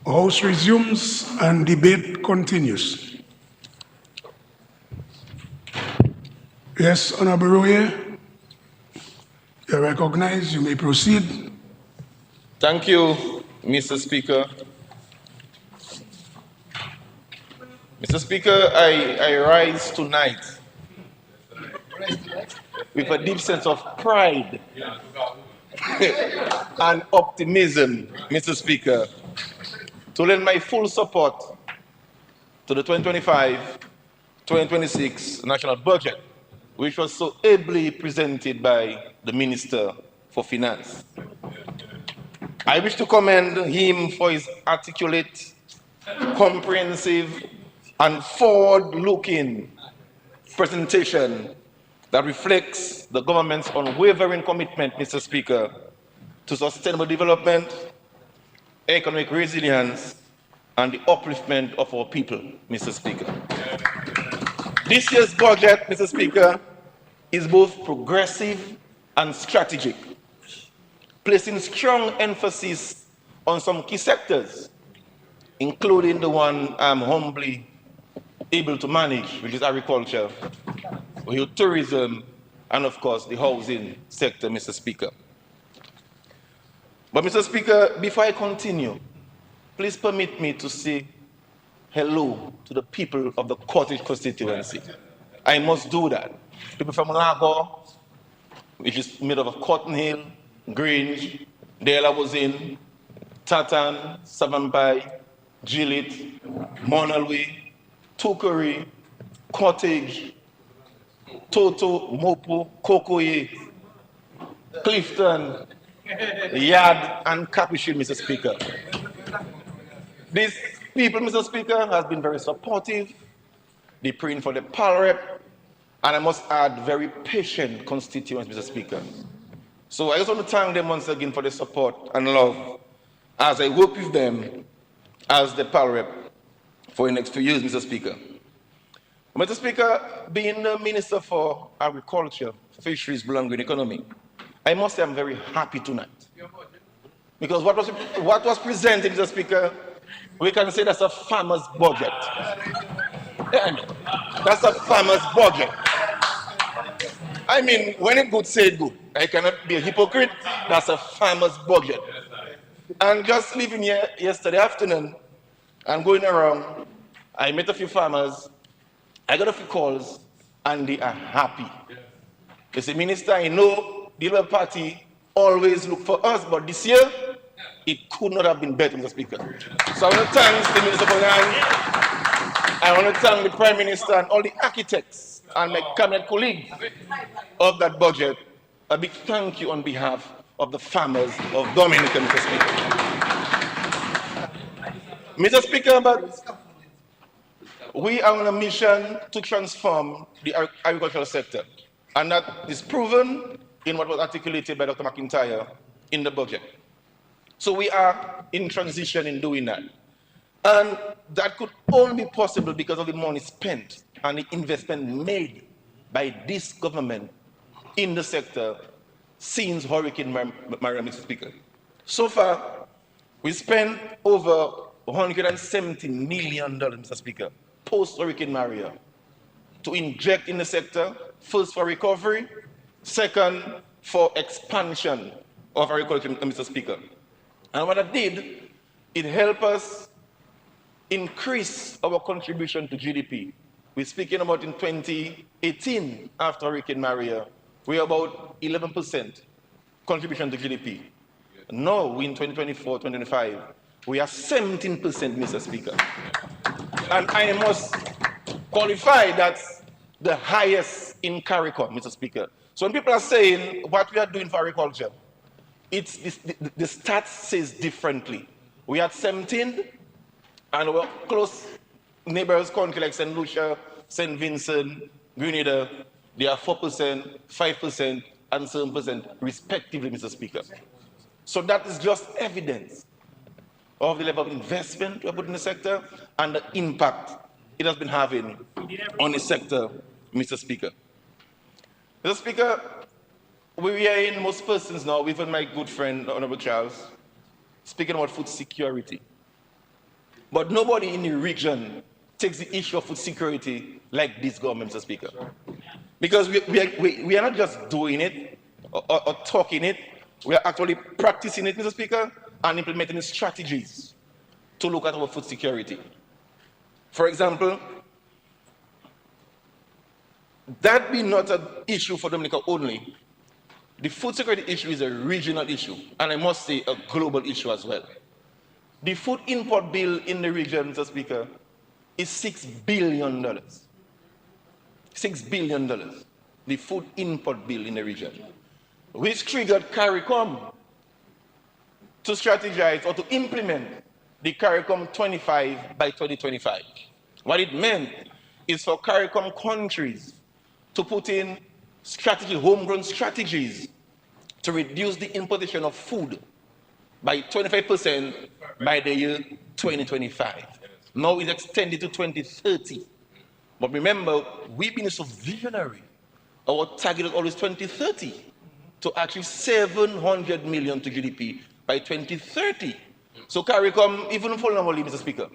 House resumes and debate continues. Yes, Honorable Royer, you're recognized. You may proceed. Thank you, Mr. Speaker. Mr. Speaker, I rise tonight with a deep sense of pride and optimism, Mr. Speaker, to lend my full support to the 2025-2026 national budget, which was so ably presented by the Minister for Finance. I wish to commend him for his articulate, comprehensive, and forward-looking presentation that reflects the government's unwavering commitment, Mr. Speaker, to sustainable development, economic resilience, and the upliftment of our people, Mr. Speaker. This year's budget, Mr. Speaker, is both progressive and strategic, placing strong emphasis on some key sectors, including the one I'm humbly able to manage, which is agriculture, tourism, and of course the housing sector, Mr. Speaker. But Mr. Speaker, before I continue, please permit me to say hello to the people of the Cottage constituency. I must do that. People from Lago, which is made up of Cotton Hill, Grange, Dela was in, Tatan, Savambai, Gillett, Monalway, Tukuri, Cottage, Toto, Mopo, Kokoye, Clifton, Yard, and Capuchin, Mr. Speaker. These people, Mr. Speaker, has been very supportive. They praying for the PALREP, and I must add, very patient constituents, Mr. Speaker. So I just want to thank them once again for the support and love as I work with them as the PALREP for the next few years, Mr. Speaker. Mr. Speaker, being the Minister for Agriculture, Fisheries, Blue and Green Economy, I must say I'm very happy tonight. Because what was presented, Mr. Speaker, we can say that's a farmer's budget. That's a farmer's budget. I mean, when it's good, say it good. I cannot be a hypocrite. That's a farmer's budget. And just leaving here yesterday afternoon and going around, I met a few farmers. I got a few calls, and they are happy. They say, Minister, I know the Labour Party always look for us, but this year, it could not have been better, Mr. Speaker. So I want to thank the Minister for Finance. I want to thank the Prime Minister and all the architects and my cabinet colleagues of that budget. A big thank you on behalf of the farmers of Dominica, Mr. Speaker. Mr. Speaker, but we are on a mission to transform the agricultural sector, and that is proven in what was articulated by Dr. McIntyre in the budget. So we are in transition in doing that. And that could only be possible because of the money spent and the investment made by this government in the sector since Hurricane Maria, Mr. Speaker. So far, we spent over $170 million, Mr. Speaker, post-Hurricane Maria, to inject in the sector, first for recovery, second for expansion of agriculture, Mr. Speaker. And what it did, it helped us increase our contribution to GDP. We're speaking about in 2018, after Hurricane Maria, we're about 11% contribution to GDP. Now, we in 2024, 2025, we are 17%, Mr. Speaker. And I must qualify that's the highest in CARICOM, Mr. Speaker. So when people are saying what we are doing for agriculture, it's the stats says differently. We had 17, and we're close neighbors country like St. Lucia, St. Vincent, Grenada, they are 4%, 5%, and 7% respectively, Mr. Speaker. So that is just evidence of the level of investment we have put in the sector and the impact it has been having on the sector, Mr. Speaker. Mr. Speaker, we are in most persons now, even my good friend, Honorable Charles, speaking about food security. But nobody in the region takes the issue of food security like this government, Mr. Speaker. Because we are not just doing it or talking it, we are actually practicing it, Mr. Speaker, and implementing strategies to look at our food security. For example, that being not an issue for Dominica only, the food security issue is a regional issue, and I must say a global issue as well. The food import bill in the region, Mr. Speaker, is $6 billion. $6 billion, the food import bill in the region, which triggered CARICOM to strategize or to implement the CARICOM 25 by 2025. What it meant is for CARICOM countries to put in homegrown strategies to reduce the importation of food by 25% by the year 2025. Now it's extended to 2030. But remember, we've been so visionary. Our target is always 2030 to actually 700 million to GDP by 2030. So CARICOM even vulnerable, Mr. Speaker,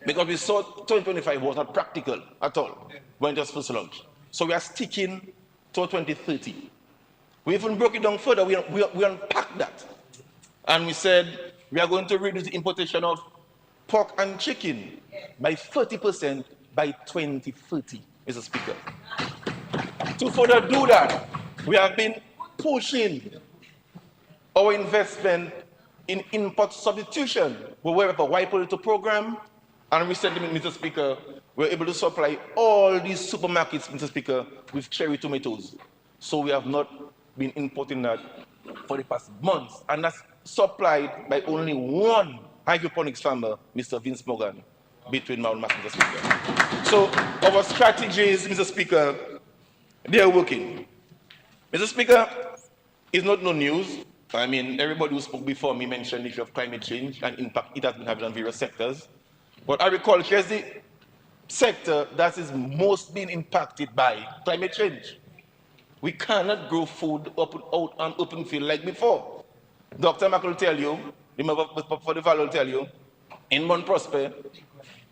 because we saw 2025 was not practical at all when it was first launched. So we are sticking to 2030. We even broke it down further. We unpacked that. And we said we are going to reduce the importation of pork and chicken by 30% by 2030, Mr. Speaker. To further do that, we have been pushing our investment in import substitution. We have a white potato program, and recently, Mr. Speaker, we're able to supply all these supermarkets, Mr. Speaker, with cherry tomatoes. So we have not been importing that for the past months, and that's supplied by only one hydroponics farmer, Mr. Vince Morgan, between Mount Mass, Mr. Speaker. So our strategies, Mr. Speaker, they are working. Mr. Speaker, it's not no news. I mean, everybody who spoke before me mentioned the issue of climate change and impact it has been having on various sectors. But agriculture is the sector that is most being impacted by climate change. We cannot grow food out on open field like before. Dr. Mack will tell you, the member for the Valley will tell you, in Mount Prosper,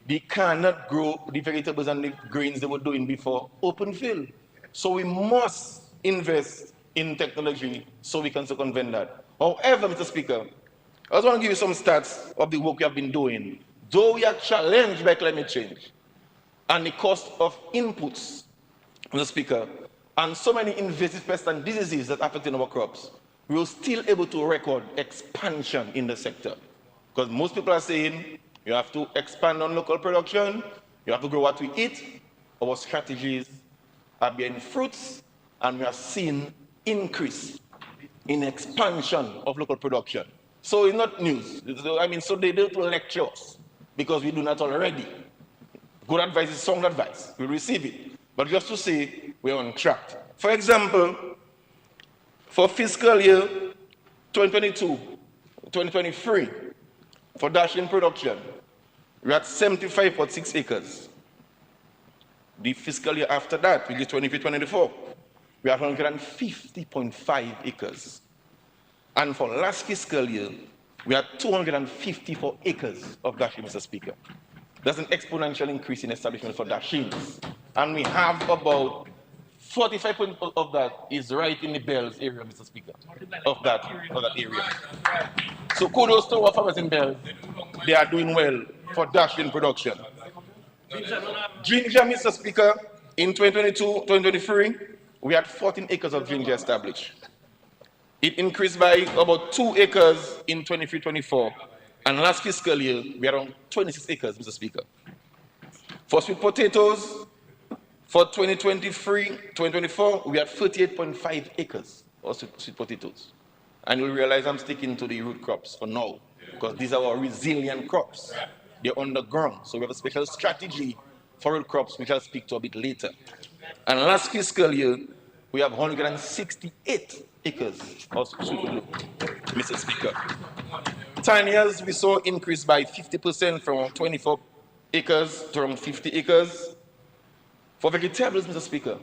they cannot grow the vegetables and the grains they were doing before open field. So we must invest in technology so we can circumvent that. However, Mr. Speaker, I just want to give you some stats of the work we have been doing. Though we are challenged by climate change and the cost of inputs, Mr. Speaker, and so many invasive pests and diseases that affect our crops, we were still able to record expansion in the sector. Because most people are saying you have to expand on local production, you have to grow what we eat. Our strategies are bearing fruits, and we are seeing increase in expansion of local production. So it's not news. I mean, so they don't lecture us because we do that already. Good advice is sound advice. We receive it. But just to say we're on track. For example, for fiscal year 2022, 2023, for dashing production, we're at 75.6 acres. The fiscal year after that, which is 23-24, we are 150.5 acres. And for last fiscal year, we are 254 acres of dashing, Mr. Speaker. That's an exponential increase in establishment for dashings. And we have about 45% of that is right in the Bells area, Mr. Speaker, of that area. So kudos to our farmers in Bells. They are doing well for dashing production. Ginger, Mr. Speaker, in 2022, 2023, we had 14 acres of ginger established. It increased by about 2 acres in 23-24, and last fiscal year, we had around 26 acres, Mr. Speaker. For sweet potatoes, for 2023-2024, we had 38.5 acres of sweet potatoes. And you'll realize I'm sticking to the root crops for now, because these are our resilient crops. They're underground, so we have a special strategy for root crops, which I'll speak to a bit later. And last fiscal year, we have 168 acres of sweet potato, Mr. Speaker. 10 years, we saw increase by 50% from 24 acres to around 50 acres. For vegetables, Mr. Speaker,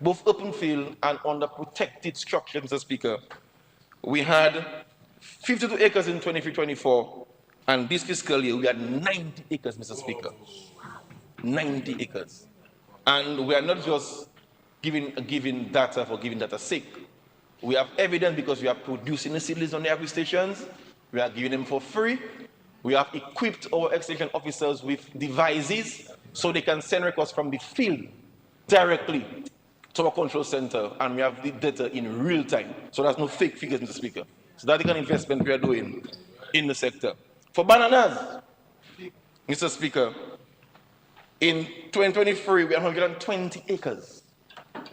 both open field and under protected structure, Mr. Speaker, we had 52 acres in 23-24, And this fiscal year, we had 90 acres, Mr. Speaker. 90 acres. And we are not just giving data for giving data's sake. We have evidence because we are producing the seedlings on the agri stations. We are giving them for free. We have equipped our extension officers with devices so they can send records from the field directly to our control center, and we have the data in real time. So there's no fake figures, Mr. Speaker. So that's the kind of investment we are doing in the sector. For bananas, Mr. Speaker, in 2023, we had 120 acres.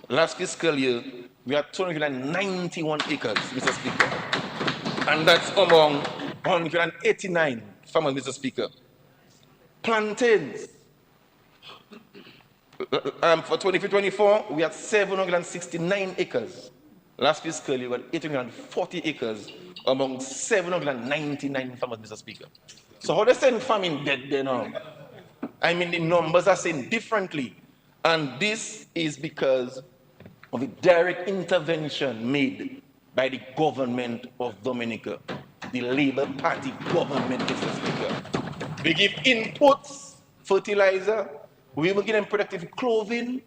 Last fiscal year, we had 291 acres, Mr. Speaker. And that's among 189 farmers, Mr. Speaker. Plantains, for 2024, we had 769 acres. Last fiscal year, we had 840 acres among 799 farmers, Mr. Speaker. So how they saying farming dead there now? I mean, the numbers are saying differently. And this is because of the direct intervention made by the government of Dominica, the Labour Party government, Mr. Speaker. We give inputs, fertilizer, we give them protective clothing,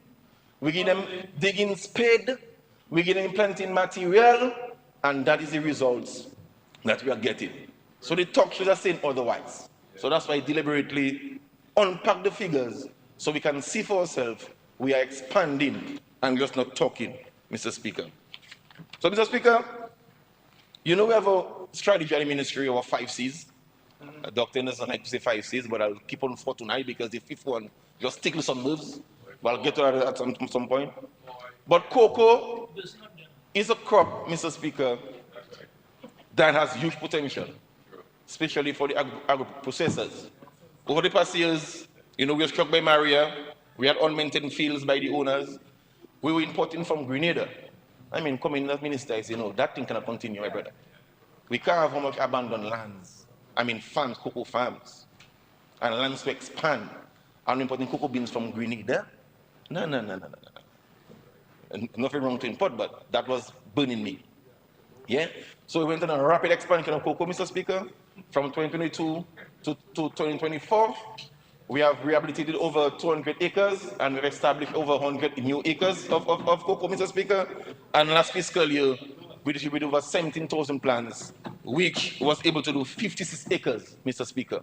we give them digging spade, we give them planting material, and that is the results that we are getting. So the talk shows are saying otherwise. So that's why I deliberately unpack the figures so we can see for ourselves we are expanding and just not talking, Mr. Speaker. So, Mr. Speaker, you know we have a strategy at the ministry of 5 C's. Dr. Anderson like to say 5 C's, but I'll keep on 4 tonight because the 5th one just tickles some nerves. But I'll get to that at some point. But cocoa is a crop, Mr. Speaker, that has huge potential, especially for the agro-processors. Over the past years, you know, we were struck by Maria. We had unmaintained fields by the owners. We were importing from Grenada. I mean, coming as minister, you know, that thing cannot continue, my brother. We can't have how much abandoned lands. I mean, farms, cocoa farms, and lands to expand. And importing cocoa beans from Grenada. No. And nothing wrong to import, but that was burning me. Yeah? So we went on a rapid expansion of cocoa, Mr. Speaker, from 2022 to 2024. We have rehabilitated over 200 acres and we've established over 100 new acres of cocoa, Mr. Speaker. And last fiscal year, we distributed over 17,000 plants, which was able to do 56 acres, Mr. Speaker.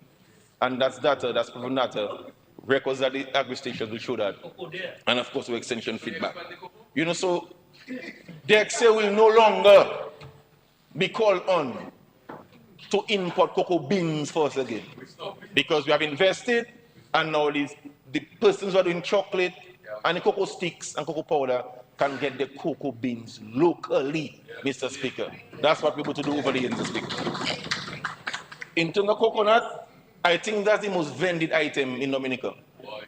And that's data, that's proven data. Records at the agri stations will show that. And of course, with extension feedback. You know, so the XA will no longer be called on to import cocoa beans for us again. Because we have invested, and now the persons who are doing chocolate and the cocoa sticks and cocoa powder can get the cocoa beans locally, Mr. Speaker. That's what we're able to do over the years, Mr. Speaker. In terms of coconut, I think that's the most vended item in Dominica.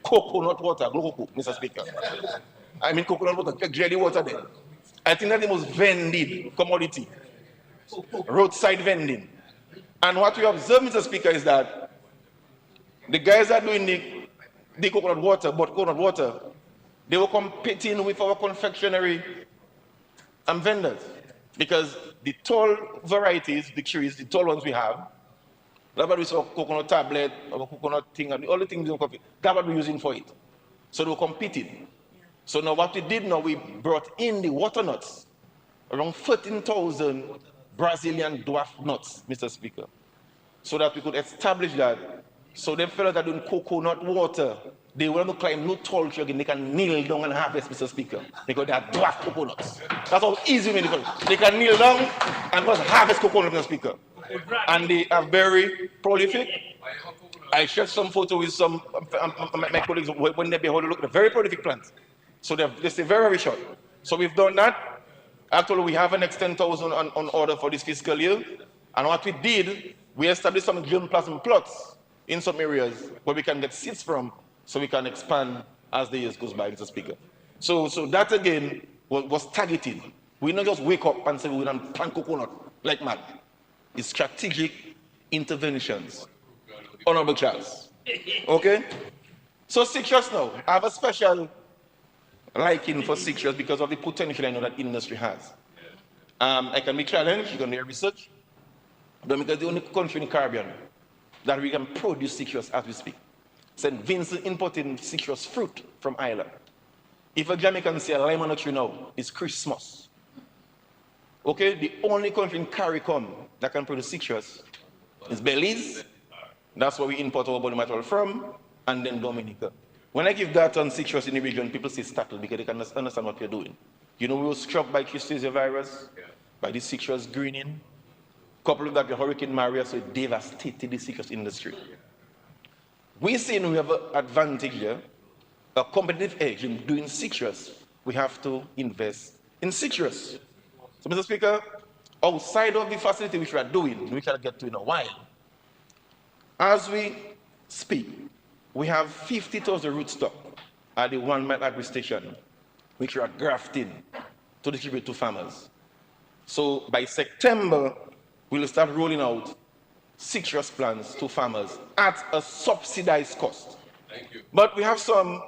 Coconut water, cocoa, Mr. Speaker. I mean coconut water, jelly water there. I think that's the most vended commodity. Roadside vending. And what we observe, Mr. Speaker, is that the guys are doing the coconut water, they were competing with our confectionery vendors. Because the tall varieties, the trees, the tall ones we have, that's what we saw coconut tablet, or coconut thing, and all the things that's what we're using for it. So they were competing. So now what we did now, we brought in the water nuts, around 13,000 Brazilian dwarf nuts, Mr. Speaker, so that we could establish that. So them fellows that are doing coconut water, they want to climb no tall tree again, they can kneel down and harvest, Mr. Speaker, because they are dwarf coconuts. That's how easy it is. They can kneel down and just harvest coconut, Mr. Speaker. And they are very prolific. I shared some photo with some my colleagues when they behold look at very prolific plants. So they stay very, very short. So we've done that. Actually, we have an next 10,000 on order for this fiscal year. And what we did, we established some germplasm plots in some areas where we can get seeds from, so we can expand as the years goes by, Mr. Speaker. So that again was targeted. We not just wake up and say we're going to plant coconut like mad. It's strategic interventions. Honorable Charles. Okay? So citrus now. I have a special liking for citrus because of the potential I know that industry has. I can be challenged, you're going to do research. Dominica is the only country in the Caribbean that we can produce citrus as we speak. St. Vincent importing citrus fruit from Ireland. If a Jamaican say a lime on a tree now, it's Christmas. Okay, the only country in CARICOM that can produce citrus is Belize. That's where we import our body material from, and then Dominica. When I give that on citrus in the region, people say startle because they can understand what you're doing. You know, we were struck by Cristacea virus, by the citrus greening. Coupled with that, the Hurricane Maria, so it devastated the citrus industry. We see we have an advantage here, a competitive edge in doing citrus. We have to invest in citrus. So, Mr. Speaker, outside of the facility which we are doing, which I'll get to in a while, as we speak, we have 50,000 rootstock at the 1 mile agri station, which we are grafting to distribute to farmers. So by September, we'll start rolling out citrus plants to farmers at a subsidized cost. Thank you. But we have some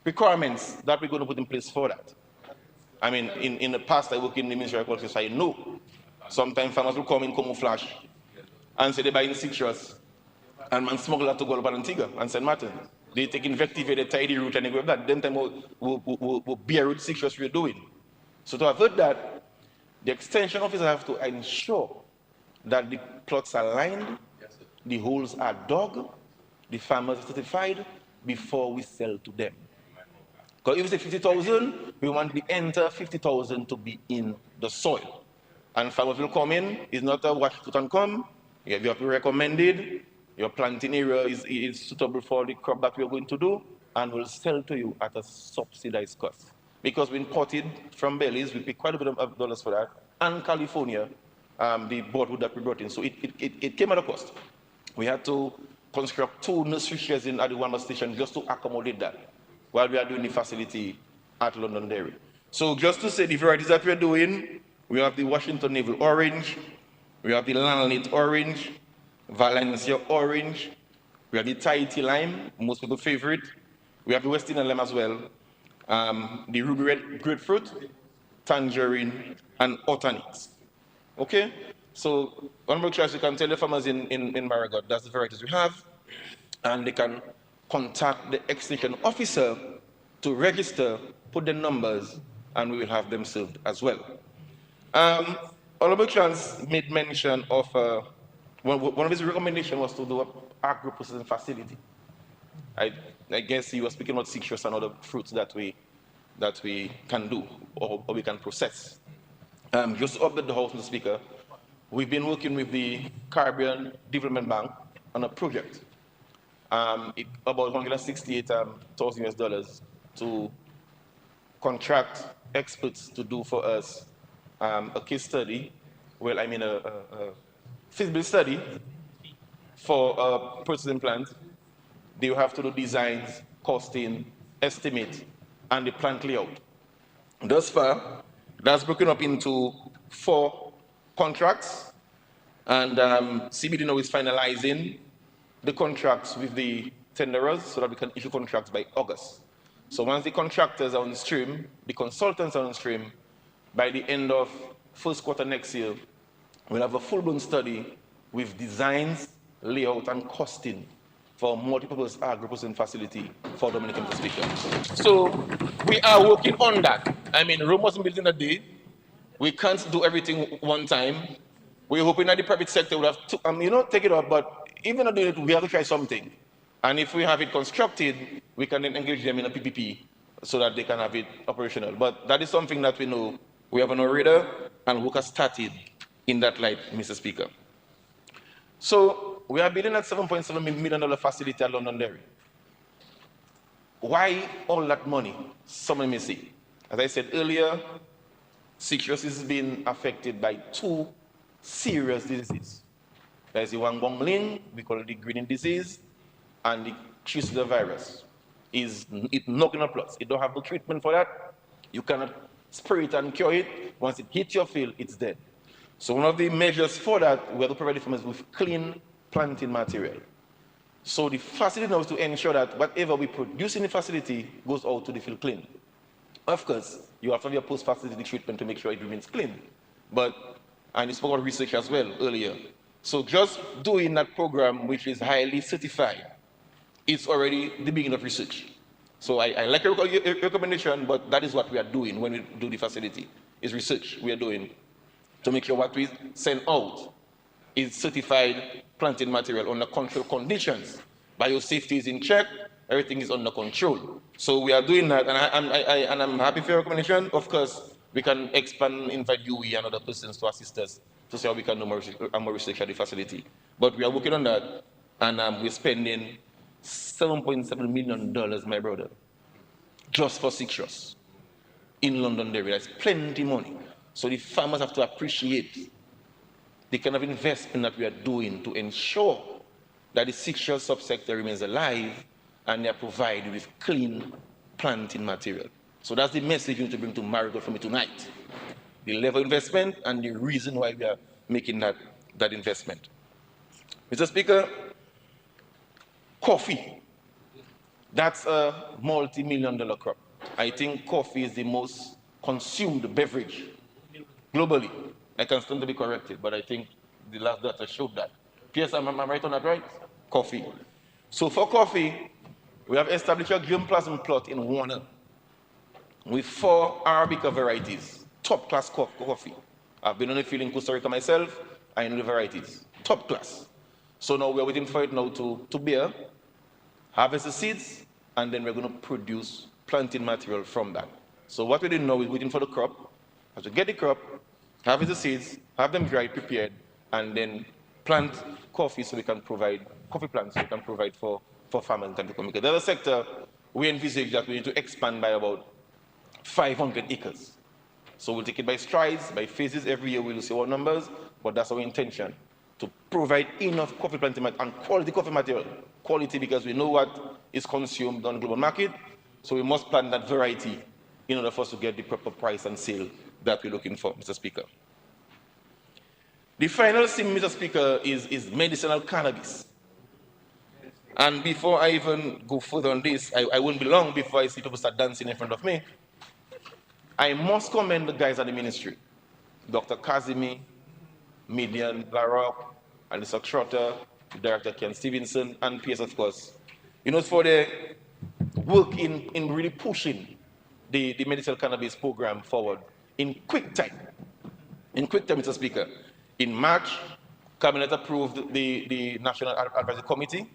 requirements that we're going to put in place for that. I mean, in the past, I worked in the Ministry of Agriculture, so I know sometimes farmers will come in camouflage and say they're buying citrus, and man smuggle that to go to Antigua and St. Martin. They take invective, they tie the root, and they go with that. Then time we'll bear root citrus we're doing. So to avoid that, the extension officer have to ensure that the plots are lined, the holes are dug, the farmers are certified before we sell to them. Because if we say 50,000, we want the entire 50,000 to be in the soil. And farmers will come in, it's not a wash put and come, you have to be recommended, your planting area is suitable for the crop that we're going to do, and we'll sell to you at a subsidized cost. Because we imported from Belize, we pay quite a bit of dollars for that, and California, the boardwood that we brought in. So it came at a cost. We had to construct 2 nursery sheds at the Wamba station just to accommodate that while we are doing the facility at Londonderry. So just to say the varieties that we're doing, we have the Washington Navel Orange, we have the Lanolite Orange, Valencia Orange, we have the Tahiti Lime, most people's favorite, we have the West Indian Lime as well, the Ruby Red Grapefruit, Tangerine, and Otanix. Okay? So, Honorable Chair, you can tell the farmers in Marigot, that's the varieties we have, and they can contact the extension officer to register, put the numbers, and we will have them served as well. Honorable Chance made mention of, one of his recommendations was to do an agro-processing facility. I guess he was speaking about citrus and other fruits that we can do or we can process. Just to update the House, Mr. Speaker, we've been working with the Caribbean Development Bank on a project. About $168,000 US to contract experts to do for us a case study, well, I mean a feasibility study for a processing plant. They will have to do designs, costing, estimate, and the plant layout. Thus far, that's broken up into 4 contracts, and CBD now is finalizing the contracts with the tenderers so that we can issue contracts by August. So once the contractors are on stream, the consultants are on stream, by the end of first quarter next year, we'll have a full-blown study with designs, layout, and costing for multi-purpose agro-processing facility for Dominican, Mr. Speaker. So we are working on that. I mean, Rome wasn't built in a day. We can't do everything one time. We're hoping that the private sector would have to, take it up, but even not doing it, we have to try something. And if we have it constructed, we can then engage them in a PPP so that they can have it operational. But that is something that we know we have on our radar, and work has started in that light, Mr. Speaker. So we are building a $7.7 million facility at Londonderry. Why all that money? Someone may say. As I said earlier, citrus is being affected by 2 serious diseases. There's the Wang Ling, we call it the greening disease, and the Cristacea virus. It's knocking up plots. You don't have no treatment for that. You cannot spray it and cure it. Once it hits your field, it's dead. So one of the measures for that, we have to provide the farmers with clean planting material. So the facility now is to ensure that whatever we produce in the facility goes out to the field clean. Of course, you have to have your post-facility treatment to make sure it remains clean. But, and you spoke about research as well earlier. So just doing that program, which is highly certified, it's already the beginning of research. So I like your recommendation, but that is what we are doing when we do the facility, is research we are doing to make sure what we send out is certified planting material under controlled conditions. Biosafety is in check, everything is under control. So we are doing that, and I'm happy for your recommendation. Of course, we can expand, invite UE and other persons to assist us to see how we can do more research at the facility. But we are working on that, and we're spending $7.7 million, my brother, just for citrus in Londonderry. That's plenty money. So the farmers have to appreciate the kind of investment that we are doing to ensure that the citrus subsector remains alive and they are provided with clean planting material. So that's the message you need to bring to Marigold for me tonight. The level of investment and the reason why we are making that investment. Mr. Speaker, coffee. That's a multi-million-dollar crop. I think coffee is the most consumed beverage globally. I can stand to be corrected, but I think the last data showed that. Pierce, am I right on that, right? Coffee. So for coffee, we have established a germplasm plot in Warner with 4 Arabica varieties, top-class coffee. I've been on the field in Costa Rica myself. I know the varieties, top class. So now we're waiting for it now to bear, harvest the seeds, and then we're going to produce planting material from that. So what we're doing now is waiting for the crop. As we get the crop, harvest the seeds, have them dried, prepared, and then plant coffee so we can provide, coffee plants so we can provide for farmers in time to come. Because the other sector, we envisage that we need to expand by about 500 acres. So we'll take it by strides, by phases. Every year we'll see our numbers, but that's our intention, to provide enough coffee planting material and quality coffee material. Quality because we know what is consumed on the global market, so we must plant that variety in order for us to get the proper price and sale that we're looking for, Mr. Speaker. The final thing, Mr. Speaker, is medicinal cannabis. And before I even go further on this, I won't be long before I see people start dancing in front of me. I must commend the guys at the ministry, Dr. Kazimi, Midian Baroque, Alisa Trotter, Director Ken Stevenson, and PS, of course. You know, for the work in really pushing the medicinal cannabis program forward in quick time. In quick time, Mr. Speaker. In March, Cabinet approved the National Advisory Committee,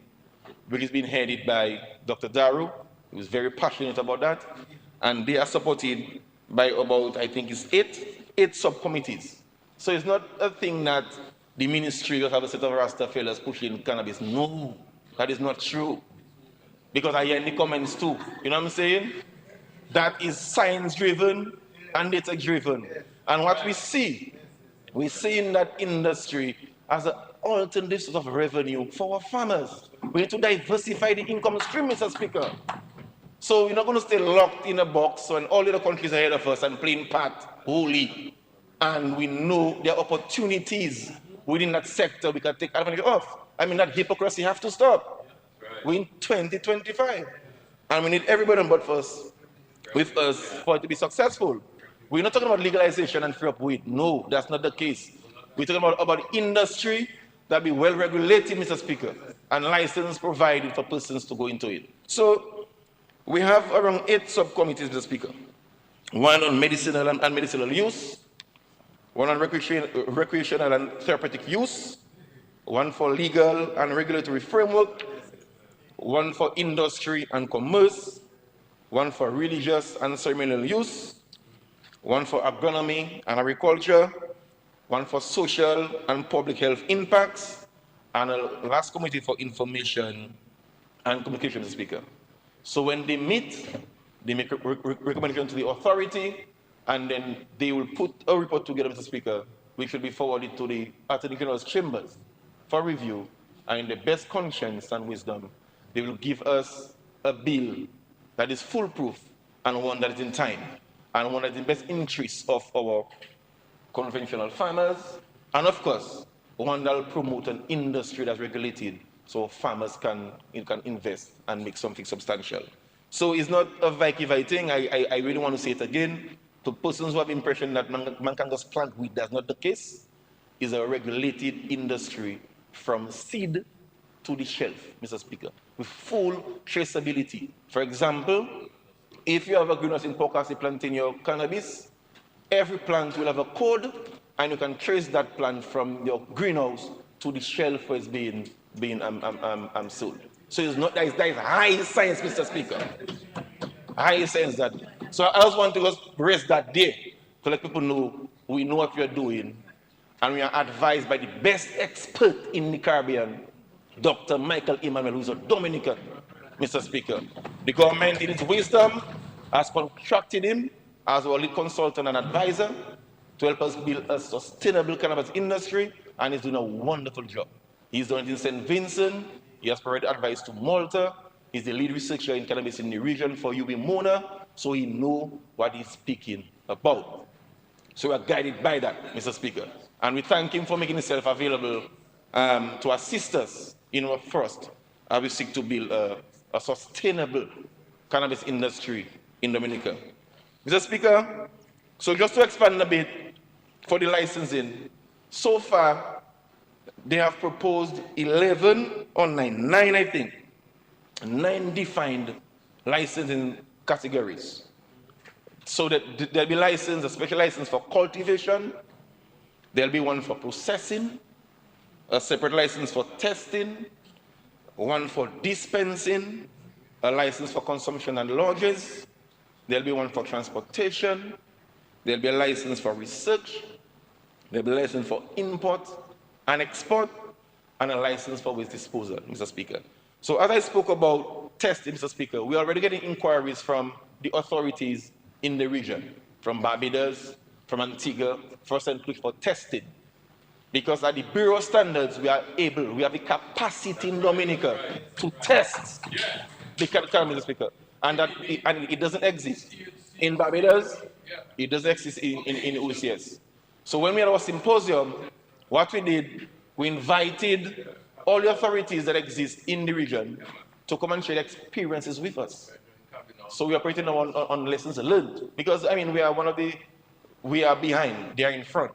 which is being headed by Dr. Daru, who is very passionate about that. And they are supported by about, I think it's eight subcommittees. So it's not a thing that the ministry will have a set of Rasta fellas pushing cannabis. No, that is not true. Because I hear in the comments too, you know what I'm saying? That is science-driven and data-driven. And what we see in that industry as an alternative source of revenue for our farmers. We need to diversify the income stream, Mr. Speaker. So we're not going to stay locked in a box when all the other countries ahead of us and playing part wholly. And we know there are opportunities within that sector we can take advantage of. I mean, that hypocrisy has to stop. We're in 2025. And we need everybody on board with us for it to be successful. We're not talking about legalization and free up weed. No, that's not the case. We're talking about industry that be well regulated, Mr. Speaker, and license provided for persons to go into it. So we have around 8 subcommittees, Mr. Speaker. One on medicinal and medicinal use, one on recreational and therapeutic use, one for legal and regulatory framework, one for industry and commerce, one for religious and ceremonial use, one for agronomy and agriculture, one for social and public health impacts, and a last committee for information and communication, Mr. Speaker. So when they meet, they make a recommendation to the authority, and then they will put a report together, Mr. Speaker, which will be forwarded to the Attorney General's chambers for review, and in the best conscience and wisdom, they will give us a bill that is foolproof and one that is in time, and one that is in the best interest of our conventional farmers, and of course, one that will promote an industry that's regulated so farmers can invest and make something substantial. So it's not a Viking thing. I really want to say it again. To persons who have the impression that man can just plant weed, that's not the case. is a regulated industry from seed to the shelf, Mr. Speaker, with full traceability. For example, if you have a greenhouse in Pocassi planting your cannabis, every plant will have a code, and you can trace that plant from your greenhouse to the shelf where it's being sold. So it's not that is high science, Mr. Speaker. High science that. So I just want to just raise that there to let people know we know what we are doing, and we are advised by the best expert in the Caribbean, Dr. Michael Emmanuel, who's a Dominican, Mr. Speaker. The government, in its wisdom, has contracted him as our lead consultant and advisor to help us build a sustainable cannabis industry, and he's doing a wonderful job. He's done it in St. Vincent. He has provided advice to Malta. He's the lead researcher in cannabis in the region for UB Mona, so he knows what he's speaking about. So we are guided by that, Mr. Speaker. And we thank him for making himself available to assist us in our first, we seek to build a sustainable cannabis industry in Dominica. Mr. Speaker, so just to expand a bit for the licensing, so far they have proposed 11 or 9 I think, 9 defined licensing categories. So that there'll be license, a special license for cultivation, there'll be one for processing, a separate license for testing, one for dispensing, a license for consumption and lodges, there'll be one for transportation, there'll be a license for research, there'll be a license for import and export, and a license for waste disposal, Mr. Speaker. So as I spoke about testing, Mr. Speaker, we're already getting inquiries from the authorities in the region, from Barbados, from Antigua, for St. Lucia for testing. Because at the Bureau standards, we have the capacity in Dominica to test the cannabis, Mr. Speaker. And it doesn't exist in Barbados, it doesn't exist in OCS. So when we had our symposium, what we did, we invited all the authorities that exist in the region to come and share experiences with us. So we are operating on lessons learned. Because, I mean, we are behind, they are in front.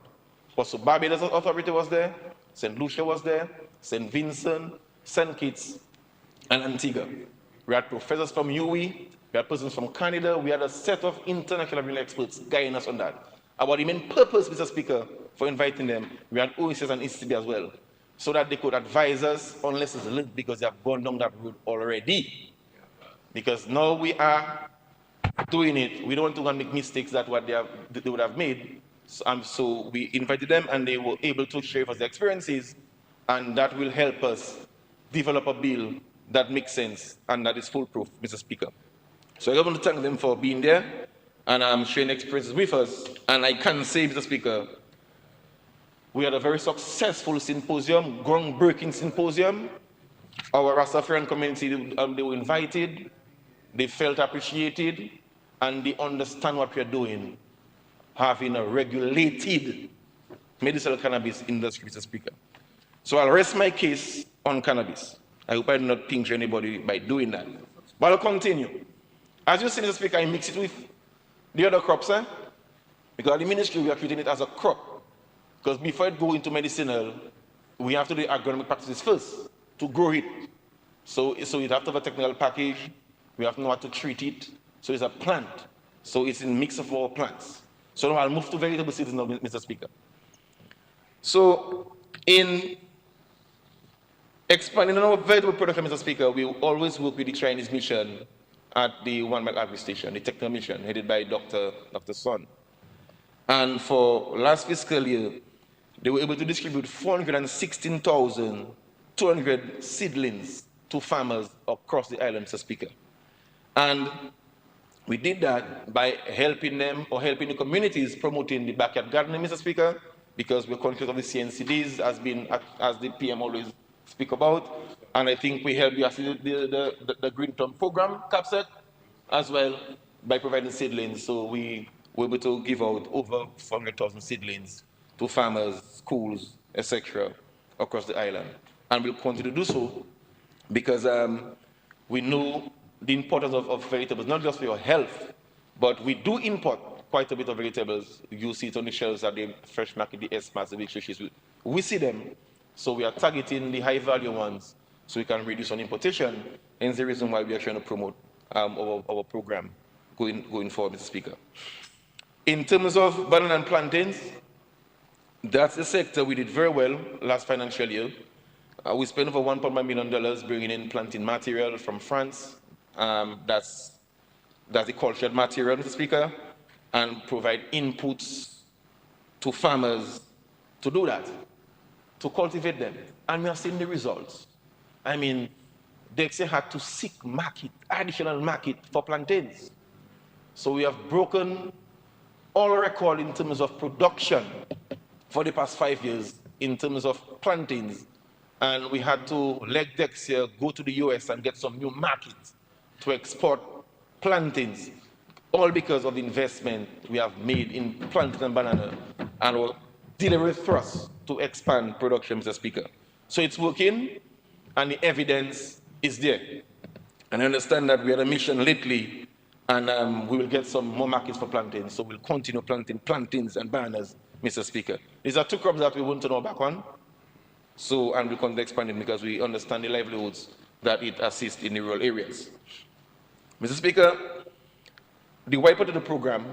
But so Barbados Authority was there, St. Lucia was there, St. Vincent, St. Kitts, and Antigua. We had professors from UE, we had persons from Canada, we had a set of international experts guiding us on that. About the main purpose, Mr. Speaker, for inviting them, we had OECS and ECB as well, so that they could advise us on lessons learned, because they have gone down that road already. Because now we are doing it, we don't want to make mistakes that what they would have made. So we invited them, and they were able to share with us their experiences, and that will help us develop a bill that makes sense and that is foolproof, Mr. Speaker. So I want to thank them for being there and sharing experiences with us. And I can say, Mr. Speaker, we had a very successful symposium, groundbreaking symposium. Our Rastafarian community, they were invited, they felt appreciated, and they understand what we are doing, having a regulated medicinal cannabis industry, Mr. Speaker. So I'll rest my case on cannabis. I hope I do not pinch anybody by doing that. But I'll continue. As you see, Mr. Speaker, I mix it with the other crops, because the ministry, we are treating it as a crop. Because before it goes into medicinal, we have to do agronomic practices first to grow it. So you have to have a technical package, we have to know how to treat it. So it's a plant. So it's a mix of all plants. So now I'll move to vegetable seeds now, Mr. Speaker. So in expanding on our vegetable production, Mr. Speaker, we always work with the Chinese mission at the One Mile Agri Station, the technical mission, headed by Dr. Son. And for last fiscal year, they were able to distribute 416,200 seedlings to farmers across the island, Mr. Speaker. And we did that by helping them, or helping the communities promoting the backyard gardening, Mr. Speaker, because we're conscious of the CNCDs, as the PM always speak about. And I think we helped the Green Thumb program, CAPSET, as well, by providing seedlings. So we were able to give out over 400,000 seedlings to farmers, schools, etc., across the island. And we'll continue to do so, because we know the importance of vegetables, not just for your health, but we do import quite a bit of vegetables. You see it on the shelves at the fresh market, the S-Mats, the big fishes, we see them, so we are targeting the high-value ones so we can reduce on importation, hence the reason why we are trying to promote our program going forward, Mr. Speaker. In terms of banana and plantains, that's a sector we did very well last financial year. We spent over $1.1 million bringing in planting material from France. That's the cultured material, Mr. Speaker, and provide inputs to farmers to do that, to cultivate them. And we have seen the results. I mean, Dexia had to seek additional market for plantains. So we have broken all record in terms of production for the past 5 years in terms of plantains. And we had to let Dexia go to the US and get some new markets to export plantains, all because of the investment we have made in plantain and banana and our deliberate thrust to expand production, Mr. Speaker. So it's working, and the evidence is there. And I understand that we had a mission lately, and we will get some more markets for plantains, so we'll continue planting plantains and bananas, Mr. Speaker. These are two crops that we want to know back on, so, and we'll continue expanding because we understand the livelihoods that it assists in the rural areas. Mr. Speaker, the white potato program,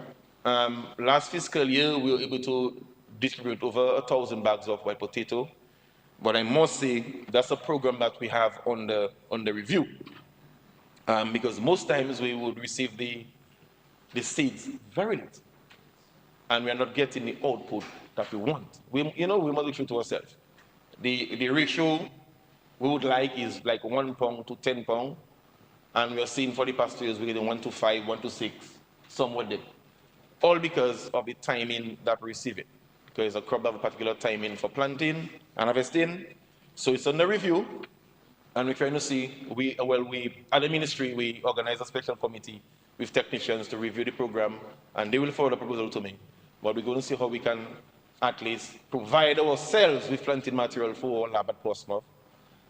last fiscal year we were able to distribute over 1,000 bags of white potato, but I must say that's a program that we have on the review, because most times we would receive the seeds very late, and we are not getting the output that we want. We must be true to ourselves. The ratio we would like is like 1 pound to 10 pounds, and we are seeing for the past 2 years we're getting 1 to 5, 1 to 6, somewhat there. All because of the timing that we receive it. Because a crop have a particular timing for planting and harvesting. So it's under review, and we're trying to see, at the ministry, we organize a special committee with technicians to review the program, and they will forward a proposal to me. But we're going to see how we can at least provide ourselves with planting material for our lab at Portsmouth,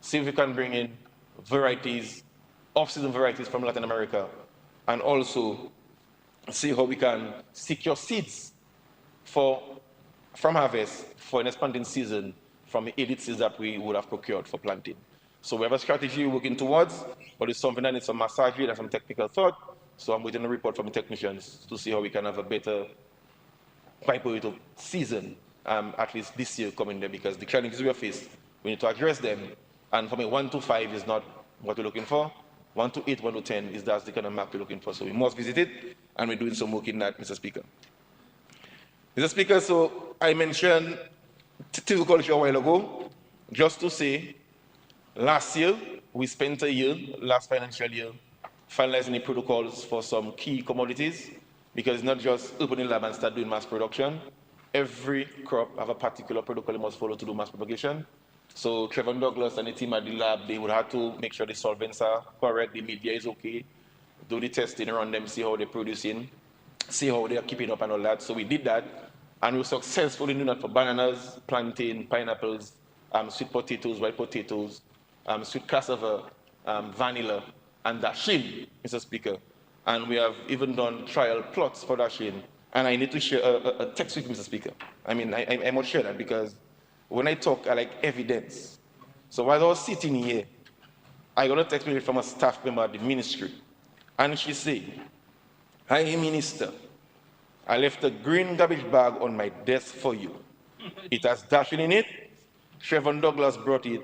see if we can bring in varieties, off-season varieties from Latin America, and also see how we can secure seeds from harvest for an expanding season from the edit seeds that we would have procured for planting. So we have a strategy we're working towards, but it's something that needs some massage and some technical thought. So I'm waiting a report from the technicians to see how we can have a better white potato season, at least this year coming there, because the challenges we are faced, we need to address them. And for me, 1 to 5 is not what we're looking for. 1 to 8, 1 to 10 is that's the kind of map we're looking for. So we must visit it, and we're doing some work in that, Mr. Speaker. Mr. Speaker, so I mentioned silviculture a while ago, just to say, last year, we spent a year, last financial year, finalizing the protocols for some key commodities, because it's not just open the lab and start doing mass production. Every crop have a particular protocol it must follow to do mass propagation. So Trevor Douglas and the team at the lab, they would have to make sure the solvents are correct, the media is okay, do the testing around them, see how they're producing, see how they're keeping up and all that. So we did that, and we were successful in doing that for bananas, plantain, pineapples, sweet potatoes, white potatoes, sweet cassava, vanilla, and dasheen, Mr. Speaker. And we have even done trial plots for dasheen. And I need to share a text with Mr. Speaker. I mean, I must share that because when I talk, I like evidence. So while I was sitting here, I got a text message from a staff member at the ministry. And she said, "Hi, Minister. I left a green garbage bag on my desk for you. It has dasheen in it. Trevor Douglas brought it.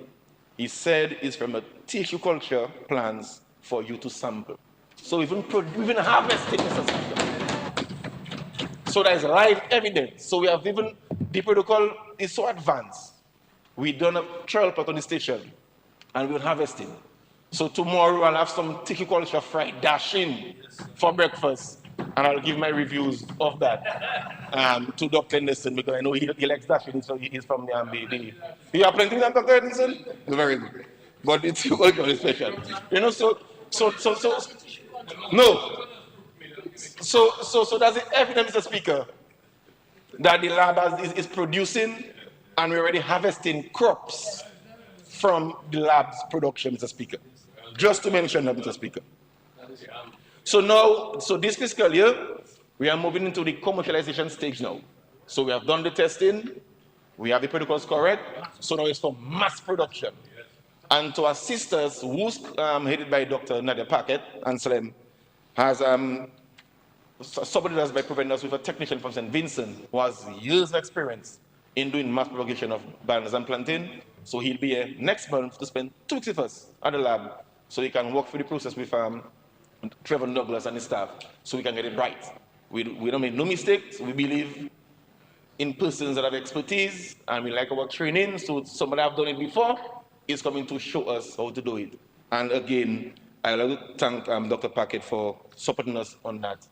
He said it's from a tissue culture plants for you to sample." So even harvesting, Mr. Speaker. So there's live evidence. So we have even, the protocol is so advanced. We done a trial plot on the station, and we're harvesting. So tomorrow I'll have some tissue culture fried dasheen for breakfast, and I'll give my reviews of that to Dr. Henderson, because I know he likes dasheen, so he's from the you are planting that, Dr. Henderson? Very good. But it's culture special. You know, no. So that's the evidence, Mr. Speaker, that the lab is producing, and we're already harvesting crops from the lab's production, Mr. Speaker. Just to mention that, Mr. Speaker. So now, this fiscal year, we are moving into the commercialization stage now. So we have done the testing, We have the protocols correct, so now it's for mass production. And to assist us, who's headed by Dr. Nadia Paquette and Salem, has supported us by providing us with a technician from St. Vincent who has years of experience in doing mass propagation of bananas and plantain. So he'll be here next month to spend 2 weeks with us at the lab so he can walk through the process with Trevor Douglas and his staff so we can get it right. We don't make no mistakes. We believe in persons that have expertise and we like our training. So somebody have done it before is coming to show us how to do it. And again, I'd like to thank Dr. Paquette for supporting us on that